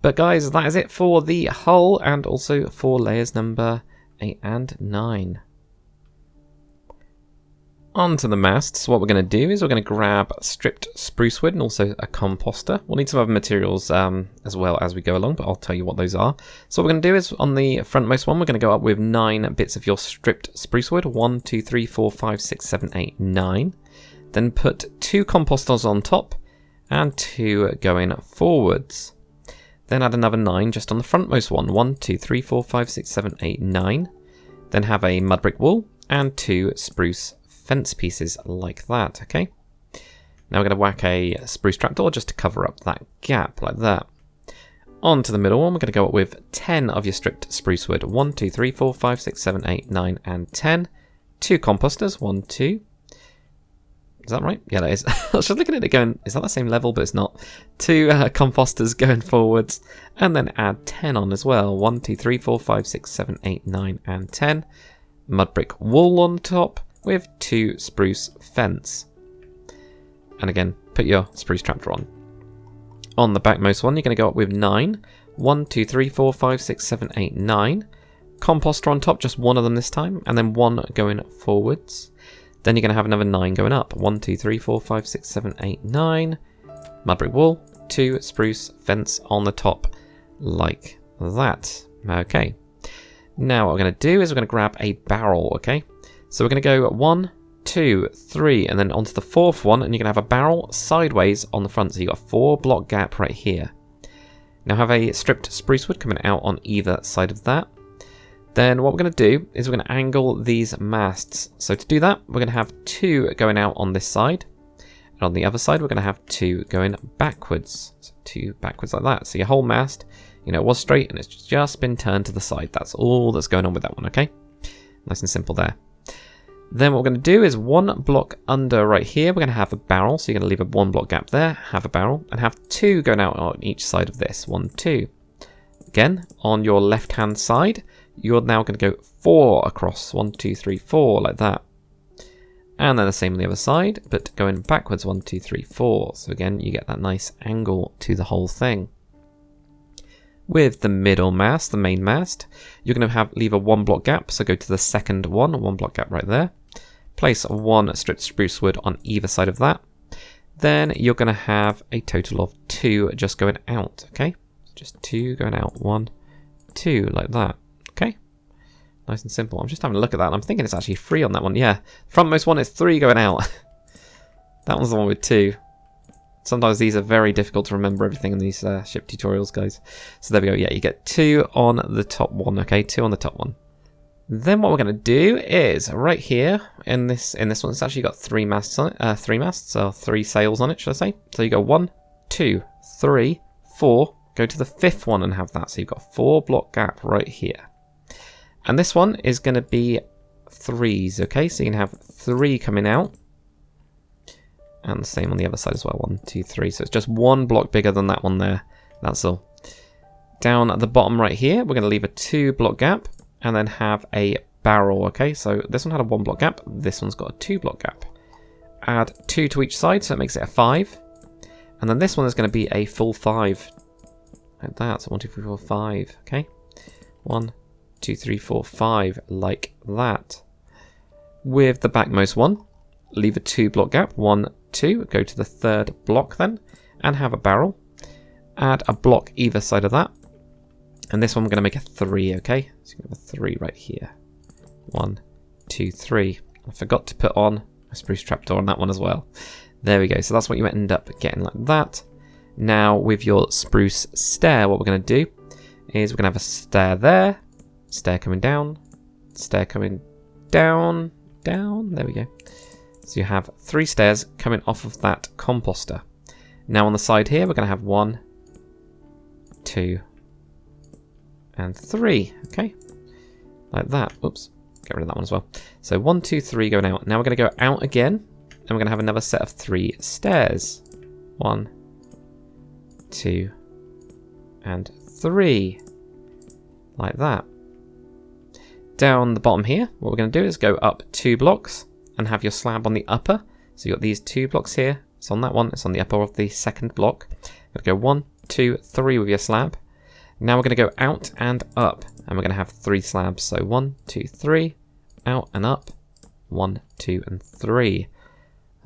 But guys, that is it for the hull and also for layers number 8 and 9. Onto the masts, what we're going to do is we're going to grab stripped spruce wood and also a composter. We'll need some other materials as well as we go along, but I'll tell you what those are. So what we're going to do is on the frontmost one, we're going to go up with 9 bits of your stripped spruce wood. 1, 2, 3, 4, 5, 6, 7, 8, 9. Then put 2 composters on top and 2 going forwards. Then add another 9 just on the frontmost one. 1, 2, 3, 4, 5, 6, 7, 8, 9. Then have a mud brick wall and 2 spruce fence pieces like that, okay? Now we're going to whack a spruce trapdoor just to cover up that gap like that. On to the middle one, we're going to go up with 10 of your stripped spruce wood. 1, 2, 3, 4, 5, 6, 7, 8, 9, and 10. 2 composters, 1, 2. Is that right? Yeah, that is. I was just looking at it going, is that the same level? But it's not. 2 composters going forwards, and then add 10 on as well. 1, 2, 3, 4, 5, 6, 7, 8, 9, and 10. Mud brick wall on top with 2 spruce fence. And again, put your spruce trapdoor on. On the backmost one, you're going to go up with 9. 1, 2, 3, 4, 5, 6, 7, 8, 9. Composter on top, just 1 of them this time, and then 1 going forwards. Then you're going to have another 9 going up. 1, 2, 3, 4, 5, 6, 7, 8, 9. Mud brick wall, 2 spruce fence on the top, like that. Okay. Now what we're going to do is we're going to grab a barrel, okay? So we're going to go 1, 2, 3, and then onto the 4th one, and you're going to have a barrel sideways on the front. So you've got a 4 block gap right here. Now have a stripped spruce wood coming out on either side of that. Then what we're going to do is we're going to angle these masts. So to do that, we're going to have 2 going out on this side. And on the other side, we're going to have 2 going backwards. So 2 backwards like that. So your whole mast, you know, it was straight and it's just been turned to the side. That's all that's going on with that one, okay? Nice and simple there. Then what we're going to do is 1 block under right here, we're going to have a barrel. So you're going to leave a 1 block gap there, have a barrel, and have 2 going out on each side of this. 1, 2. Again, on your left-hand side, you're now going to go 4 across. 1, 2, 3, 4, like that. And then the same on the other side, but going backwards. 1, 2, 3, 4. So again, you get that nice angle to the whole thing. With the middle mast, the main mast, you're going to leave a 1 block gap. So go to the second one, 1 block gap right there. Place 1 stripped spruce wood on either side of that. Then you're going to have a total of 2 just going out, okay? Just 2 going out. 1, 2, like that. Okay? Nice and simple. I'm just having a look at that, and I'm thinking it's actually 3 on that one. Yeah, frontmost one is 3 going out. That one's the one with 2. Sometimes these are very difficult to remember everything in these ship tutorials, guys. So there we go. Yeah, you get 2 on the top one. Okay, 2 on the top one. Then what we're going to do is right here in this one, it's actually got 3 masts on it. 3 masts, or 3 sails on it, should I say? So you go 1, 2, 3, 4. Go to the 5th one and have that. So you've got a 4 block gap right here. And this one is going to be 3s. Okay, so you can have 3 coming out. And the same on the other side as well. 1, 2, 3. So it's just 1 block bigger than that one there. That's all. Down at the bottom right here, we're going to leave a 2 block gap and then have a barrel. Okay, so this one had a 1 block gap. This one's got a 2 block gap. Add 2 to each side, so it makes it a 5. And then this one is going to be a full 5. Like that. So 1, 2, 3, 4, 5. Okay. 1, 2, 3, 4, 5, like that. With the backmost one, leave a 2-block gap, 1, 2, go to the 3rd block then, and have a barrel. Add a block either side of that. And this one we're going to make a 3, okay? So you have a 3 right here. 1, 2, 3. I forgot to put on a spruce trapdoor on that one as well. There we go. So that's what you end up getting like that. Now with your spruce stair, what we're going to do is we're going to have a stair there, stair coming down, stair coming down, down. There we go. So you have 3 stairs coming off of that composter. Now on the side here, we're going to have 1, 2, and 3. Okay, like that. Oops, get rid of that one as well. So 1, 2, 3 going out. Now we're going to go out again, and we're going to have another set of 3 stairs. 1, 2, and 3, like that. Down the bottom here, what we're going to do is go up 2 blocks and have your slab on the upper. So you've got these 2 blocks here. It's on that one. It's on the upper of the 2nd block. You're going to go 1, 2, 3 with your slab. Now we're going to go out and up, and we're going to have 3 slabs. So 1, 2, 3, out and up. 1, 2, and 3,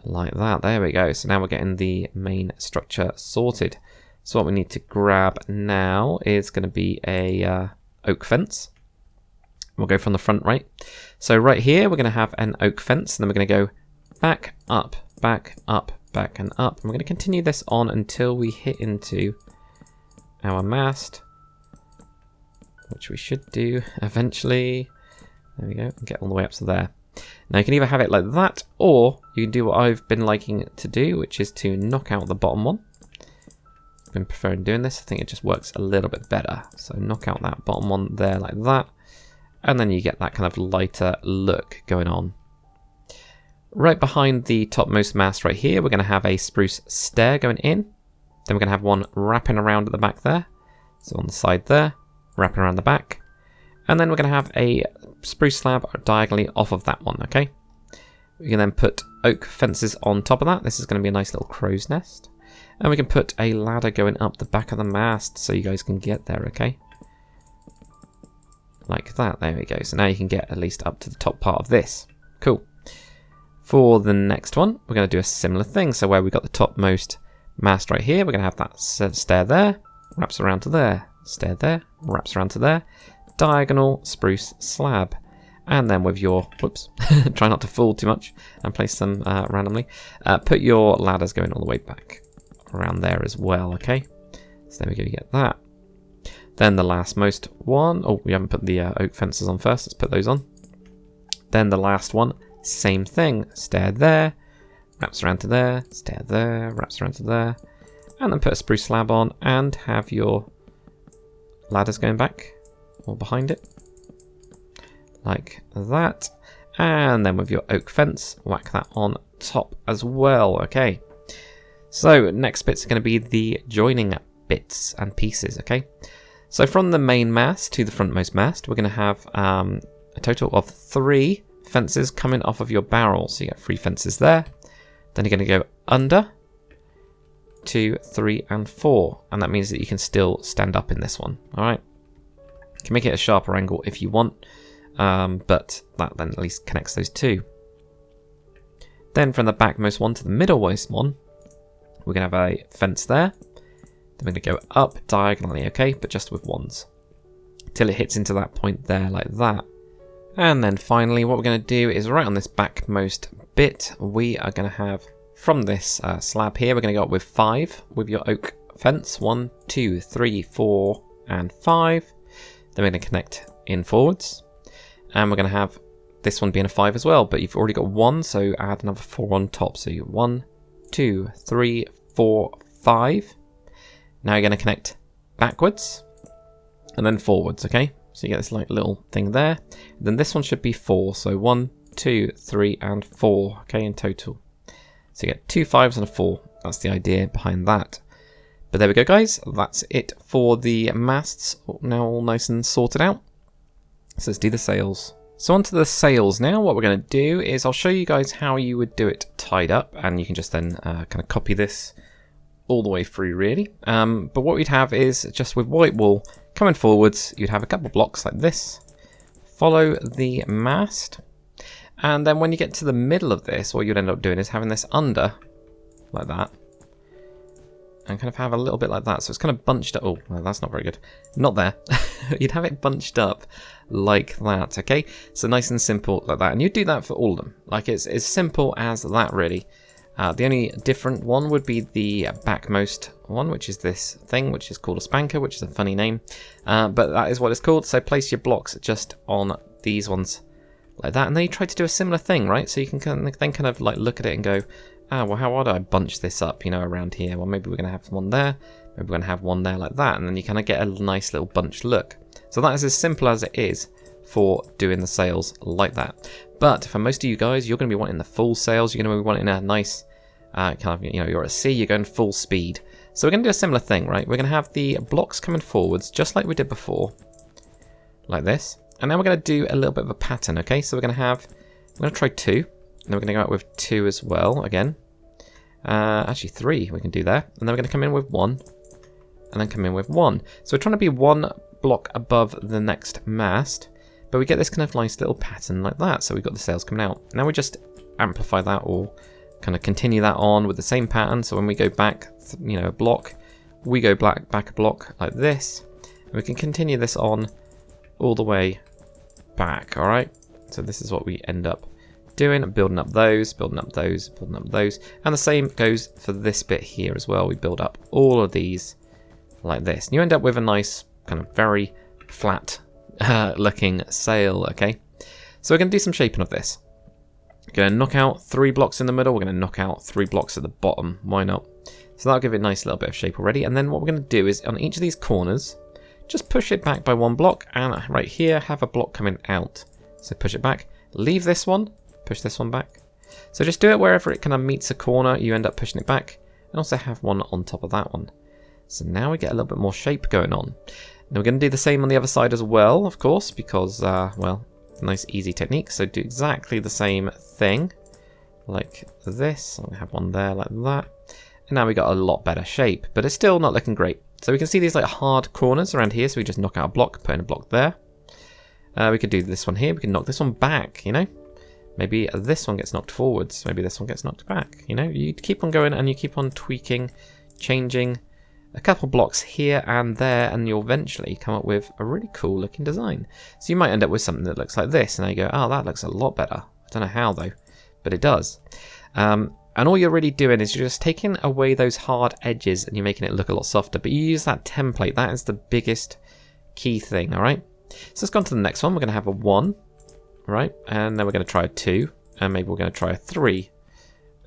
like that. There we go. So now we're getting the main structure sorted. So what we need to grab now is going to be a oak fence. We'll go from the front, right? So right here, we're going to have an oak fence, and then we're going to go back, up, back, up, back, and up. And we're going to continue this on until we hit into our mast, which we should do eventually. There we go, and get all the way up to there. Now you can either have it like that, or you can do what I've been liking to do, which is to knock out the bottom one. I've been preferring doing this. I think it just works a little bit better. So knock out that bottom one there like that. And then you get that kind of lighter look going on. Right behind the topmost mast right here, we're going to have a spruce stair going in. Then we're going to have one wrapping around at the back there. So on the side there, wrapping around the back. And then we're going to have a spruce slab diagonally off of that one, okay? We can then put oak fences on top of that. This is going to be a nice little crow's nest. And we can put a ladder going up the back of the mast so you guys can get there, okay? Like that, there we go. So now you can get at least up to the top part of this. Cool. For the next one, we're going to do a similar thing. So where we got the topmost mast right here, we're going to have that stair there, wraps around to there, stair there, wraps around to there, diagonal spruce slab. And then with your, whoops, try not to fall too much and place them randomly. Put your ladders going all the way back around there as well, okay? So there we go, you get that. Then the lastmost one, oh, we haven't put the oak fences on first, let's put those on. Then the last one, same thing, stair there, wraps around to there, stair there, wraps around to there, and then put a spruce slab on and have your ladders going back or behind it, like that. And then with your oak fence, whack that on top as well, okay. So next bit's going to be the joining bits and pieces, okay. So from the main mast to the frontmost mast, we're going to have a total of 3 fences coming off of your barrel. So you get 3 fences there. Then you're going to go under, 2, 3, and 4. And that means that you can still stand up in this one. All right. You can make it a sharper angle if you want, but that then at least connects those 2. Then from the backmost one to the middlemost one, we're going to have a fence there. Then we're going to go up diagonally, okay, but just with ones, till it hits into that point there like that. And then finally what we're going to do is right on this backmost bit, we are going to have from this slab here, we're going to go up with 5 with your oak fence. 1, 2, 3, 4, and 5. Then we're going to connect in forwards. And we're going to have this one being a 5 as well, but you've already got 1, so add another 4 on top. So you 1, 2, 3, 4, 5. Now you're going to connect backwards and then forwards, okay? So you get this like little thing there. Then this one should be 4. So 1, 2, 3, and 4, okay, in total. So you get 2 5s and a 4. That's the idea behind that. But there we go, guys. That's it for the masts. Now all nice and sorted out. So let's do the sails. So onto the sails now. What we're going to do is I'll show you guys how you would do it tied up, and you can just then kind of copy this all the way through, really. But what we'd have is just with white wool coming forwards, you'd have a couple blocks like this. Follow the mast. And then when you get to the middle of this, what you'd end up doing is having this under, like that. And kind of have a little bit like that. So it's kind of bunched up. Oh, well, that's not very good. Not there. You'd have it bunched up like that, okay? So nice and simple like that. And you'd do that for all of them. Like it's as simple as that, really. The only different one would be the backmost one, which is this thing, which is called a spanker, which is a funny name. But that is what it's called. So place your blocks just on these ones like that. And then you try to do a similar thing, right? So you can then kind of like look at it and go, ah, well, how would I bunch this up, you know, around here? Well, maybe we're going to have one there. Maybe we're going to have one there like that. And then you kind of get a nice little bunched look. So that is as simple as it is for doing the sails like that. But for most of you guys, you're going to be wanting the full sails. You're going to be wanting a nice kind of, you know, you're at sea, you're going full speed. So we're going to do a similar thing, right? We're going to have the blocks coming forwards, just like we did before. Like this. And then we're going to do a little bit of a pattern, okay? So we're going to try 2. And then we're going to go out with 2 as well, again. Actually 3 we can do there. And then we're going to come in with 1. And then come in with 1. So we're trying to be 1 block above the next mast. But we get this kind of nice little pattern like that. So we've got the sails coming out. Now we just amplify that or kind of continue that on with the same pattern. So when we go back, you know, a block, we go back a block like this. And we can continue this on all the way back, all right? So this is what we end up doing, building up those, building up those, building up those. And the same goes for this bit here as well. We build up all of these like this. And you end up with a nice kind of very flat looking sail, okay? So we're going to do some shaping of this. We're going to knock out 3 blocks in the middle. We're going to knock out 3 blocks at the bottom. Why not? So that'll give it a nice little bit of shape already. And then what we're going to do is on each of these corners, just push it back by 1 block. And right here, have a block coming out. So push it back. Leave this one. Push this one back. So just do it wherever it kind of meets a corner. You end up pushing it back. And also have one on top of that one. So now we get a little bit more shape going on. Now we're going to do the same on the other side as well, of course, because, well, nice easy technique. So do exactly the same thing like this. I'm going to have one there like that. And now we got a lot better shape, but it's still not looking great. So we can see these like hard corners around here. So we just knock out a block, put in a block there. We could do this one here. We can knock this one back, you know. Maybe this one gets knocked forwards. Maybe this one gets knocked back. You know, you keep on going and you keep on tweaking, changing a couple blocks here and there, and you'll eventually come up with a really cool looking design. So you might end up with something that looks like this, and then you go, oh, that looks a lot better. I don't know how though, but it does. And all you're really doing is you're just taking away those hard edges and you're making it look a lot softer. But you use that template. That is the biggest key thing, all right? So let's go on to the next one. We're going to have a 1, right? And then we're going to try a 2, and maybe we're going to try a 3,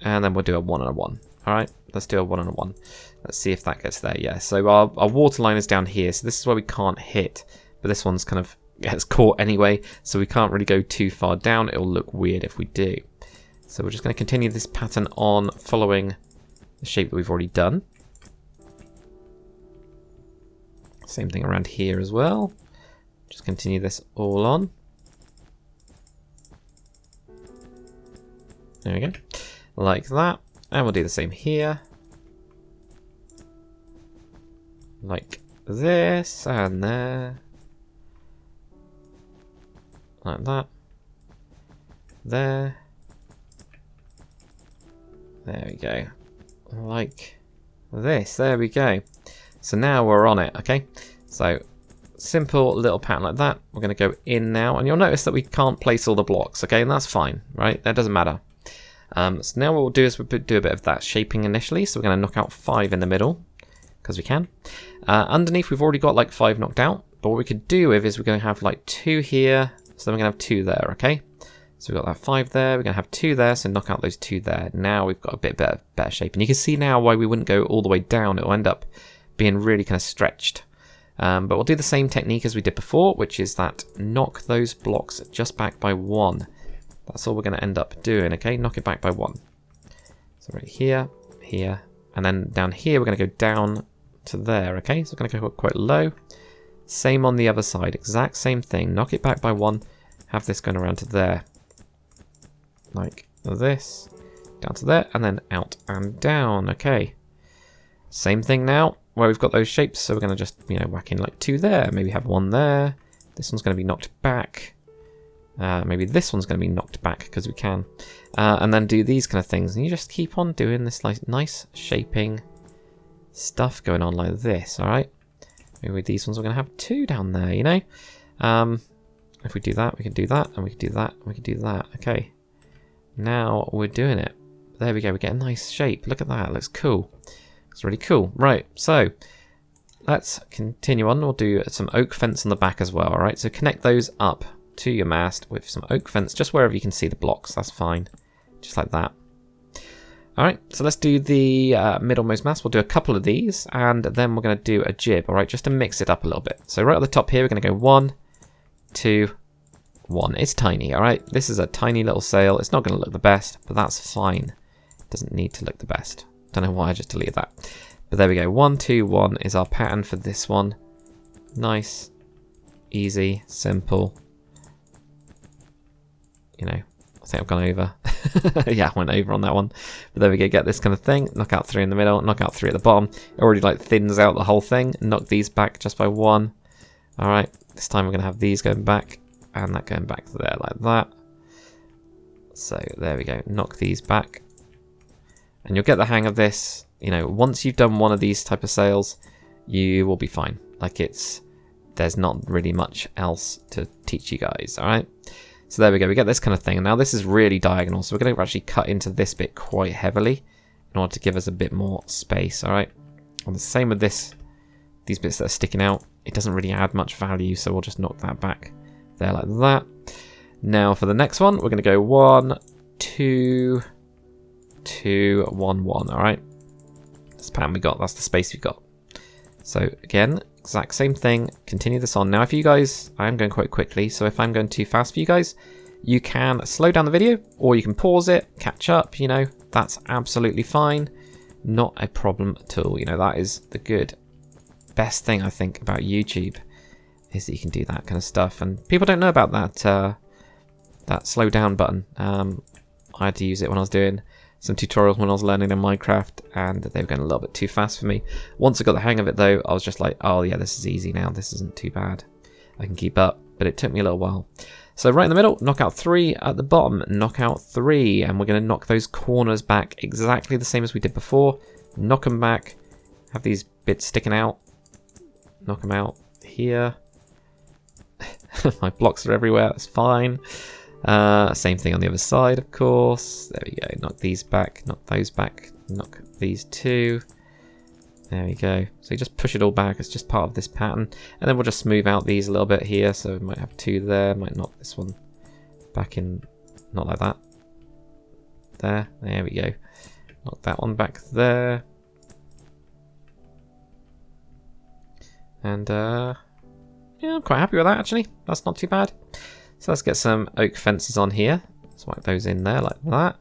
and then we'll do a 1 and a 1. All right, let's do a 1 and a 1. Let's see if that gets there. Yeah, so our water line is down here, so this is where we can't hit, but this one's kind of gets caught anyway, so we can't really go too far down. It'll look weird if we do. So we're just going to continue this pattern on, following the shape that we've already done. Same thing around here as well. Just continue this all on. There we go, like that. And we'll do the same here. Like this, and there. Like that. There. There we go. Like this. There we go. So now we're on it, okay? So, simple little pattern like that. We're going to go in now, and you'll notice that we can't place all the blocks, okay? And that's fine, right? That doesn't matter. So now what we'll do is we'll do a bit of that shaping initially. So we're going to knock out 5 in the middle, because we can. Underneath, we've already got like 5 knocked out. But what we could do with is we're going to have like 2 here. So then we're going to have 2 there, okay? So we've got that 5 there. We're going to have 2 there, so knock out those 2 there. Now we've got a bit better shape. And you can see now why we wouldn't go all the way down. It'll end up being really kind of stretched. But we'll do the same technique as we did before, which is that knock those blocks just back by 1. That's all we're going to end up doing, okay? Knock it back by 1. So right here, here, and then down here we're going to go down to there, okay? So we're going to go quite low. Same on the other side, exact same thing. Knock it back by 1, have this going around to there. Like this, down to there, and then out and down, okay? Same thing now. where we've got those shapes. So we're going to just, you know, whack in like 2 there. Maybe have 1 there. This one's going to be knocked back. Maybe this one's going to be knocked back because we can. And then do these kind of things. And you just keep on doing this like nice shaping stuff going on like this, alright? Maybe with these ones we're going to have 2 down there, you know? If we do that, we can do that, and we can do that, and we can do that. Okay. Now we're doing it. There we go, we get a nice shape. Look at that, it looks cool. It's really cool. Right, so let's continue on. We'll do some oak fence on the back as well, alright? So connect those up to your mast with some oak fence, just wherever you can see the blocks, that's fine. Just like that. Alright, so let's do the middlemost mast. We'll do a couple of these, and then we're going to do a jib, alright, just to mix it up a little bit. So right at the top here, we're going to go 1, 2, 1. It's tiny, alright? This is a tiny little sail. It's not going to look the best, but that's fine. It doesn't need to look the best. Don't know why I just deleted that. But there we go. 1, 2, 1 is our pattern for this one. Nice, easy, simple. You know, I think I've gone over. Yeah, I went over on that one. But there we go, get this kind of thing. Knock out 3 in the middle, knock out 3 at the bottom. It already like thins out the whole thing. Knock these back just by 1. Alright, this time we're going to have these going back and that going back there like that. So there we go, knock these back. And you'll get the hang of this. You know, once you've done one of these type of sails, you will be fine. Like there's not really much else to teach you guys, alright? So there we go, we get this kind of thing. And now this is really diagonal, so we're going to actually cut into this bit quite heavily in order to give us a bit more space, alright? And the same with this, these bits that are sticking out, it doesn't really add much value, so we'll just knock that back there like that. Now for the next one, we're going to go 1, 2, 2, 1, 1, alright? That's the pattern we got, that's the space we got. So again, exact same thing, continue this on. Now if you guys, I am going quite quickly, so if I'm going too fast for you guys, you can slow down the video, or you can pause it, catch up, you know, that's absolutely fine. Not a problem at all, you know, that is the best thing I think about YouTube, is that you can do that kind of stuff. And people don't know about that, that slow down button. I had to use it when I was doing some tutorials when I was learning in Minecraft, and they were going a little bit too fast for me. Once I got the hang of it though, I was just like, oh yeah, this is easy now, this isn't too bad. I can keep up, but it took me a little while. So right in the middle, knock out 3, at the bottom, knock out 3, and we're going to knock those corners back exactly the same as we did before. Knock them back, have these bits sticking out, knock them out here. My blocks are everywhere, that's fine. Same thing on the other side, of course. There we go. Knock these back, knock those back, knock these 2. There we go. So you just push it all back. It's just part of this pattern. And then we'll just smooth out these a little bit here. So we might have 2 there. Might knock this one back in. Not like that. There. There we go. Knock that one back there. And yeah, I'm quite happy with that actually. That's not too bad. So let's get some oak fences on here. Let's whack those in there like that.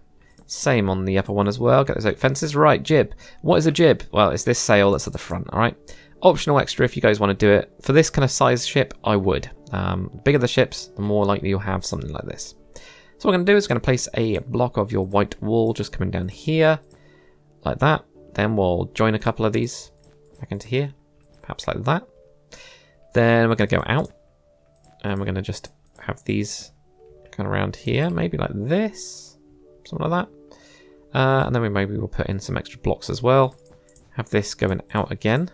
Same on the upper one as well. Get those oak fences. Right, jib. What is a jib? Well, it's this sail that's at the front, alright? Optional extra if you guys want to do it. For this kind of size ship, I would. The bigger the ships, the more likely you'll have something like this. So what I'm going to do is going to place a block of your white wool just coming down here. Like that. Then we'll join a couple of these back into here. Perhaps like that. Then we're going to go out. And we're going to just have these kind of around here, maybe like this, something like that. And then maybe we'll put in some extra blocks as well. Have this going out again.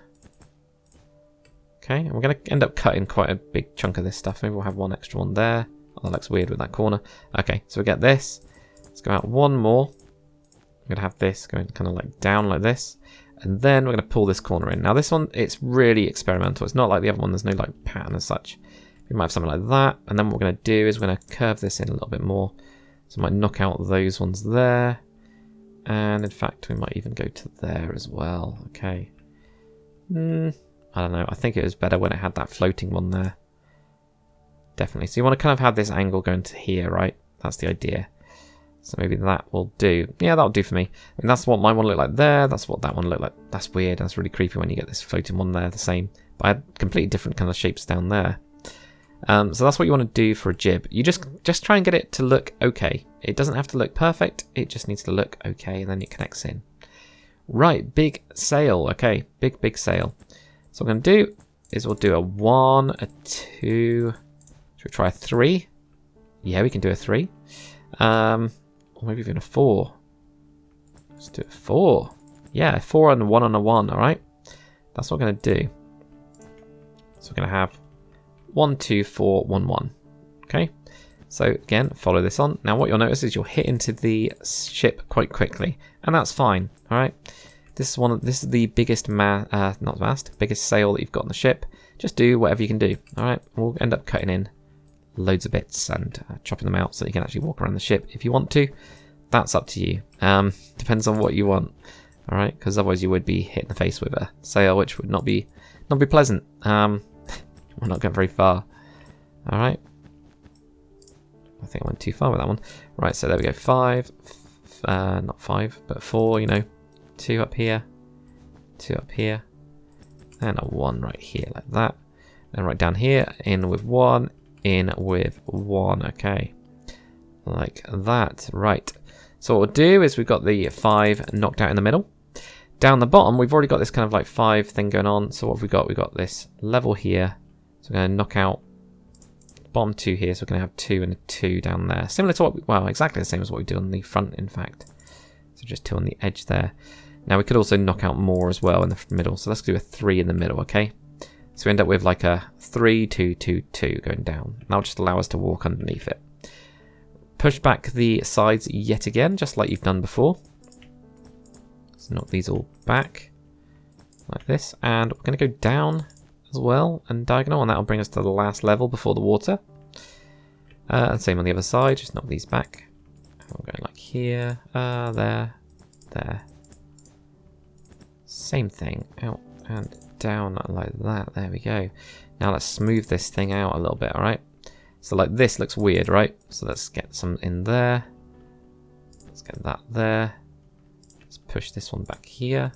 Okay, and we're going to end up cutting quite a big chunk of this stuff. Maybe we'll have one extra one there. Oh, that looks weird with that corner. Okay, so we get this. Let's go out one more. I'm going to have this going kind of like down like this. And then we're going to pull this corner in. Now this one, it's really experimental. It's not like the other one. There's no like pattern as such. We might have something like that, and then what we're going to do is we're going to curve this in a little bit more. So I might knock out those ones there, and in fact we might even go to there as well. Okay. I don't know, I think it was better when it had that floating one there. Definitely. So you want to kind of have this angle going to here, right? That's the idea. So maybe that will do. Yeah, that'll do for me. And that's what my one looked like there. That's what that one looked like. That's weird. That's really creepy when you get this floating one there, the same. But I had completely different kind of shapes down there. So that's what you want to do for a jib. You just try and get it to look okay. It doesn't have to look perfect. It just needs to look okay, and then it connects in. Right, big sail. Okay, big sail. So what I'm going to do is we'll do a 1, a 2. Should we try a 3? Yeah, we can do a 3. Or maybe even a 4. Let's do a 4. Yeah, a 4 and a 1 and a 1, alright? That's what we're going to do. So we're going to have 1, 2, 4, 1, 1. Okay? So again, follow this on. Now what you'll notice is you'll hit into the ship quite quickly. And that's fine, alright? This is the biggest biggest sail that you've got on the ship. Just do whatever you can do, alright? We'll end up cutting in loads of bits and chopping them out so you can actually walk around the ship if you want to. That's up to you. Depends on what you want. Alright, because otherwise you would be hit in the face with a sail, which would not be pleasant. We're not going very far. Alright. I think I went too far with that one. Right, so there we go. 5. Not 5, but 4, you know. 2 up here. 2 up here. And a 1 right here, like that. And right down here, in with 1. In with 1. Okay. Like that. Right. So what we'll do is we've got the 5 knocked out in the middle. Down the bottom, we've already got this kind of like 5 thing going on. So what have we got? We've got this level here. So we're going to knock out bottom 2 here. So we're going to have 2 and a 2 down there. Similar to what well, exactly the same as what we do on the front, in fact. So just 2 on the edge there. Now we could also knock out more as well in the middle. So let's do a 3 in the middle, okay? So we end up with like a 3, 2, 2, 2 going down. And that'll just allow us to walk underneath it. Push back the sides yet again, just like you've done before. Let's knock these all back like this. And we're going to go down as well and diagonal, and that'll bring us to the last level before the water. And same on the other side, just knock these back. And we're going like here, there, there. Same thing, out and down like that. There we go. Now let's smooth this thing out a little bit, alright? So like this looks weird, right? So let's get some in there. Let's get that there. Let's push this one back here.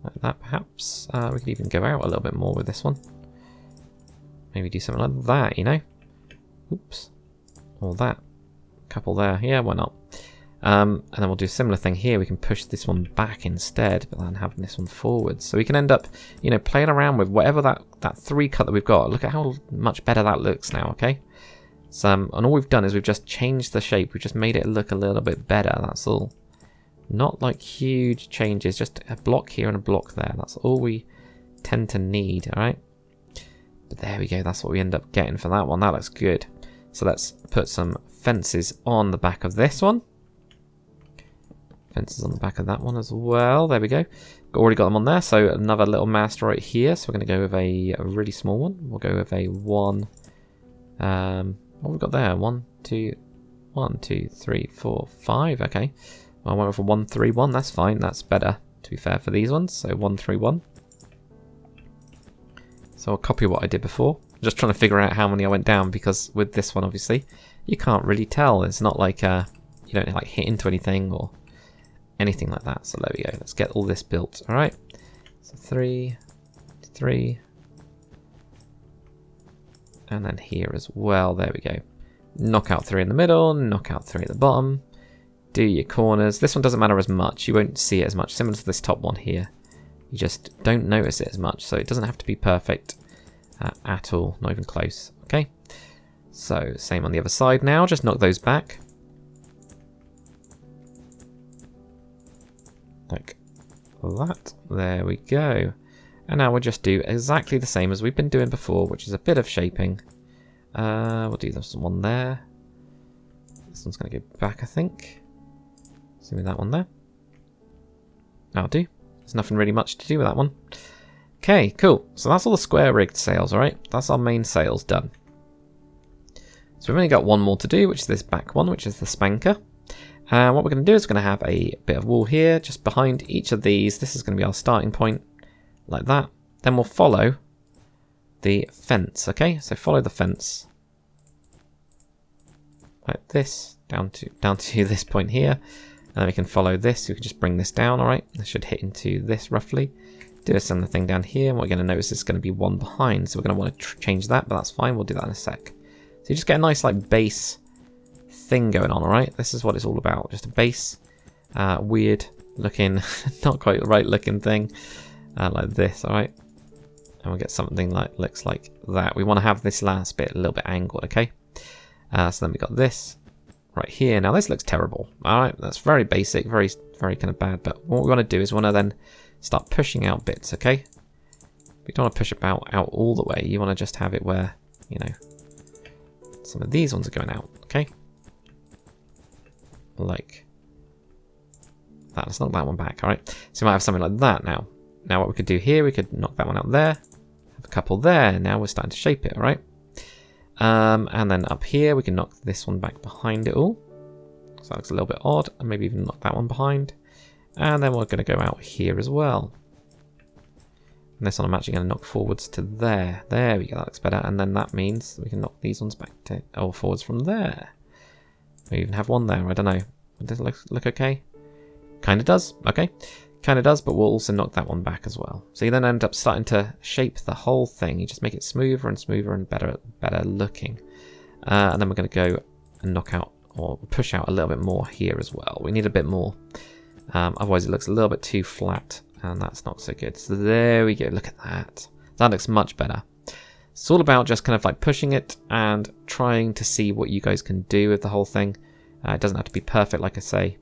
Like that perhaps. We could even go out a little bit more with this one. Maybe do something like that, you know? Oops. Or that. Couple there. Yeah, why not? And then we'll do a similar thing here. We can push this one back instead, but then having this one forward. So we can end up, you know, playing around with whatever that 3 cut that we've got. Look at how much better that looks now, okay? So, and all we've done is we've just changed the shape. We've just made it look a little bit better, that's all. Not like huge changes, just a block here and a block there. That's all we tend to need, alright? But there we go, that's what we end up getting for that one. That looks good. So let's put some fences on the back of this one. Fences on the back of that one as well. There we go. Already got them on there. So another little mast right here. So we're going to go with a really small one. We'll go with a 1. What have we got there? 1, 2, 3, 4, 5. Okay. I went with a 1, 3, 1. That's fine. That's better, to be fair, for these ones. So 1, 3, 1. So I'll copy what I did before. I'm just trying to figure out how many I went down, because with this one, obviously, you can't really tell. It's not like you don't like hit into anything or anything like that. So there we go. Let's get all this built. All right. So 3, 3, and then here as well. There we go. Knock out 3 in the middle. Knock out 3 at the bottom. Do your corners. This one doesn't matter as much. You won't see it as much. Similar to this top one here. You just don't notice it as much. So it doesn't have to be perfect at all. Not even close. Okay. So same on the other side now. Just knock those back. Like that. There we go. And now we'll just do exactly the same as we've been doing before, which is a bit of shaping. We'll do this one there. This one's going to go back, I think. So with that one there. That'll do. There's nothing really much to do with that one. Okay, cool. So that's all the square rigged sails, alright? That's our main sails done. So we've only got one more to do, which is this back one, which is the spanker. And what we're going to do is we're going to have a bit of wool here, just behind each of these. This is going to be our starting point, like that. Then we'll follow the fence, okay? So follow the fence, like this, down to this point here. And then we can follow this. We can just bring this down, alright? This should hit into this roughly. Do a similar thing down here. And what we're going to notice is going to be one behind. So we're going to want to change that, but that's fine. We'll do that in a sec. So you just get a nice like base thing going on, alright? This is what it's all about. Just a base, weird looking, not quite the right looking thing, like this, alright? And we'll get something like, looks like that. We want to have this last bit a little bit angled, okay? So then we got this right here. Now this looks terrible, alright? That's very basic, very kind of bad, but what we want to do is we want to then start pushing out bits, okay? We don't want to push it out all the way. You want to just have it where, you know, some of these ones are going out, okay? Like that. Let's knock that one back, alright? So we might have something like that now. Now what we could do here, we could knock that one out there, have a couple there. Now we're starting to shape it, alright? And then up here, we can knock this one back behind it all. So that looks a little bit odd, and maybe even knock that one behind. And then we're going to go out here as well. And this one I'm actually going to knock forwards to there. There we go, that looks better. And then that means we can knock these ones back to, or forwards from there. We even have one there, I don't know. Does it look okay? Kind of does, okay. Kind of does, but we'll also knock that one back as well. So you then end up starting to shape the whole thing. You just make it smoother and smoother and better looking. And then we're going to go and knock out, or push out a little bit more here as well. We need a bit more. Otherwise it looks a little bit too flat, and that's not so good. So there we go, look at that. That looks much better. It's all about just kind of like pushing it and trying to see what you guys can do with the whole thing. It doesn't have to be perfect, like I say,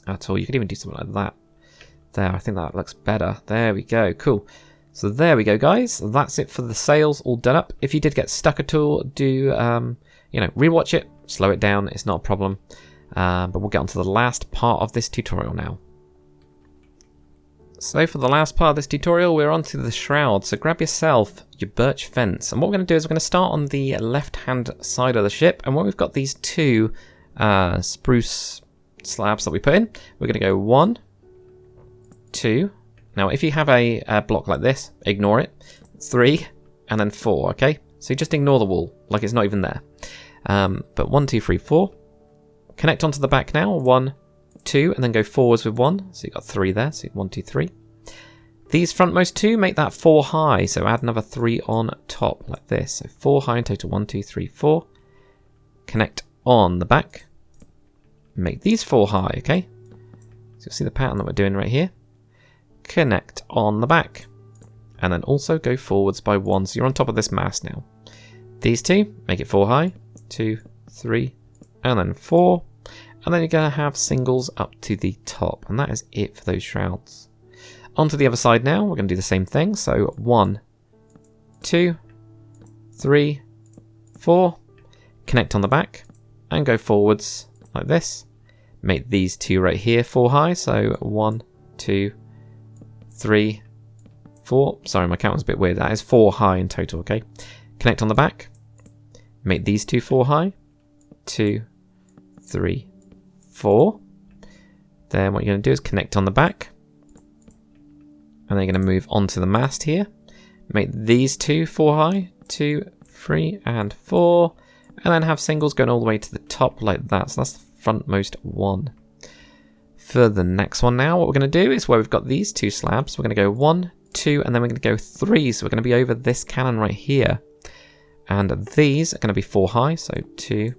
at all. You could even do something like that. There, I think that looks better. There we go, cool. So there we go, guys. That's it for the sails all done up. If you did get stuck at all, do, you know, rewatch it, slow it down. It's not a problem. But we'll get on to the last part of this tutorial now. So for the last part of this tutorial, we're on to the Shrouds. So grab yourself your birch fence. And what we're going to do is we're going to start on the left-hand side of the ship. And when we've got these two spruce slabs that we put in, we're going to go 1, 2. Now, if you have a block like this, ignore it. 3, and then 4, okay? So you just ignore the wall, like it's not even there. But 1, 2, 3, 4. Connect onto the back now. 1, 2, and then go forwards with 1. So you've got 3 there. So 1, 2, 3. These frontmost 2 make that 4 high. So add another 3 on top like this. So 4 high in total. 1, 2, 3, 4. Connect on the back. Make these 4 high, okay? So you'll see the pattern that we're doing right here. Connect on the back. And then also go forwards by 1. So you're on top of this mast now. These 2, make it 4 high. 2, 3, and then 4. And then you're going to have singles up to the top. And that is it for those shrouds. Onto the other side now. We're going to do the same thing. So 1, 2, 3, 4. Connect on the back. And go forwards like this. Make these 2 right here 4 high. So 1, 2, 3, 4. Sorry, my count was a bit weird. That is 4 high in total, okay? Connect on the back. Make these 2 4 high. 2, 3, 4. Then what you're going to do is connect on the back. And then you're going to move onto the mast here. Make these 2 4 high. 2, 3, and 4. And then have singles going all the way to the top like that. So that's the frontmost one. For the next one now, what we're going to do is where we've got these 2 slabs, we're going to go 1, 2, and then we're going to go 3. So we're going to be over this cannon right here. And these are going to be 4 high. So 2,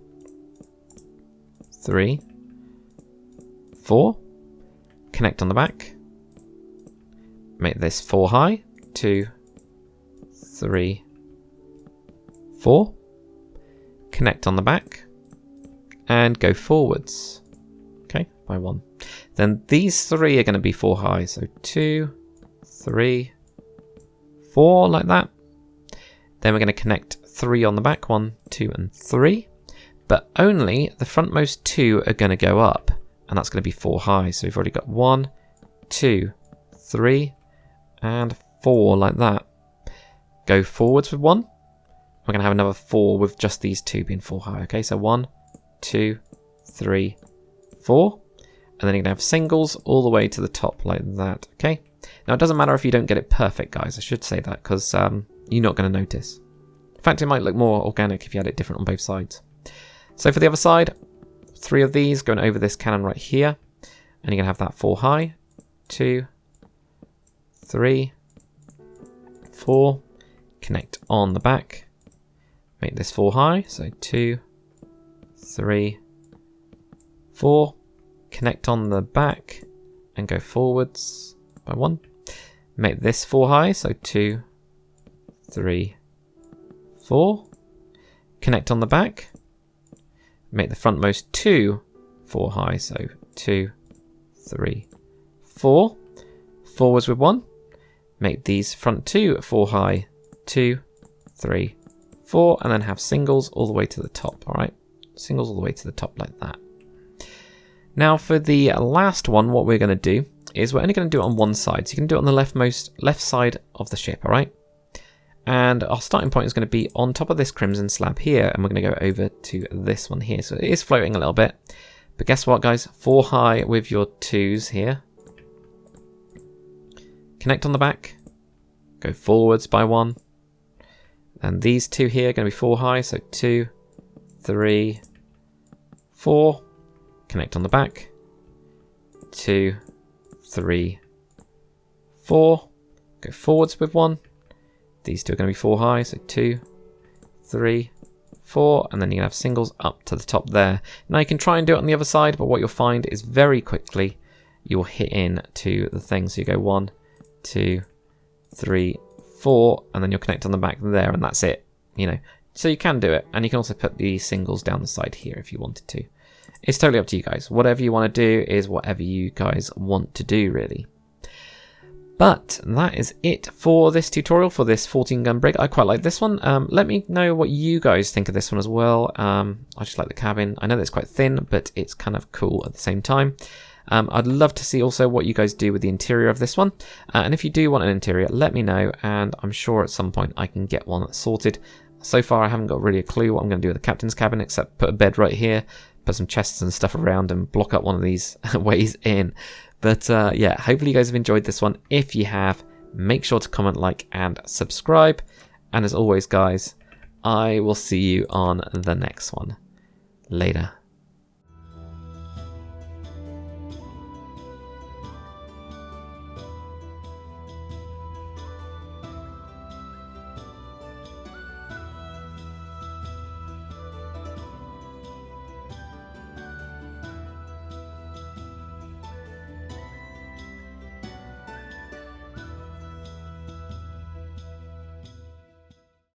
3, 4. Connect on the back. Make this 4 high. 2, 3, 4. Connect on the back. And go forwards. Okay, by 1. Then these 3 are going to be 4 high. So 2, 3, 4, like that. Then we're going to connect 3 on the back. 1, 2, and 3. But only the frontmost 2 are going to go up. And that's going to be 4 high. So we've already got 1, 2, 3, and 4 like that. Go forwards with 1. We're going to have another 4 with just these 2 being 4 high. Okay, so 1, 2, 3, 4. And then you're going to have singles all the way to the top like that. Okay. Now it doesn't matter if you don't get it perfect, guys. I should say that because you're not going to notice. In fact, it might look more organic if you had it different on both sides. So for the other side, 3 of these going over this cannon right here. And you're going to have that 4 high. 2, 3, 4. Connect on the back. Make this 4 high. So 2, 3, 4. Connect on the back. and go forwards by 1. Make this 4 high, so 2, 3, 4. Connect on the back. Make the frontmost 2 4 high, so 2, 3, 4. Forwards with 1. Make these front 2 4 high, 2, 3, 4, and then have singles all the way to the top, alright? Singles all the way to the top like that. Now for the last one, what we're going to do is we're only going to do it on one side. So you can do it on the left side of the ship, alright? And our starting point is going to be on top of this crimson slab here, and we're going to go over to this one here. So it is floating a little bit. But guess what, guys? 4 high with your 2s here. Connect on the back. Go forwards by 1. And these 2 here are going to be 4 high, so 2, 3, 4. Connect on the back. 2, 3, 4. Go forwards with 1. These 2 are going to be 4 high, so 2, 3, 4, and then you can have singles up to the top there. Now you can try and do it on the other side, but what you'll find is very quickly you'll hit in to the thing. So you go 1, 2, 3, 4, and then you'll connect on the back there, and that's it. You know, so you can do it, and you can also put the singles down the side here if you wanted to. It's totally up to you guys. Whatever you want to do is whatever you guys want to do, really. But that is it for this tutorial for this 14 gun brig. I quite like this one. Let me know what you guys think of this one as well. I just like the cabin. I know that it's quite thin, but it's kind of cool at the same time. I'd love to see also what you guys do with the interior of this one. And if you do want an interior, let me know, and I'm sure at some point I can get one sorted. So far I haven't got really a clue what I'm going to do with the captain's cabin, except put a bed right here, put some chests and stuff around and block up one of these ways in. But yeah, hopefully you guys have enjoyed this one. If you have, make sure to comment, like, and subscribe. And as always, guys, I will see you on the next one. Later.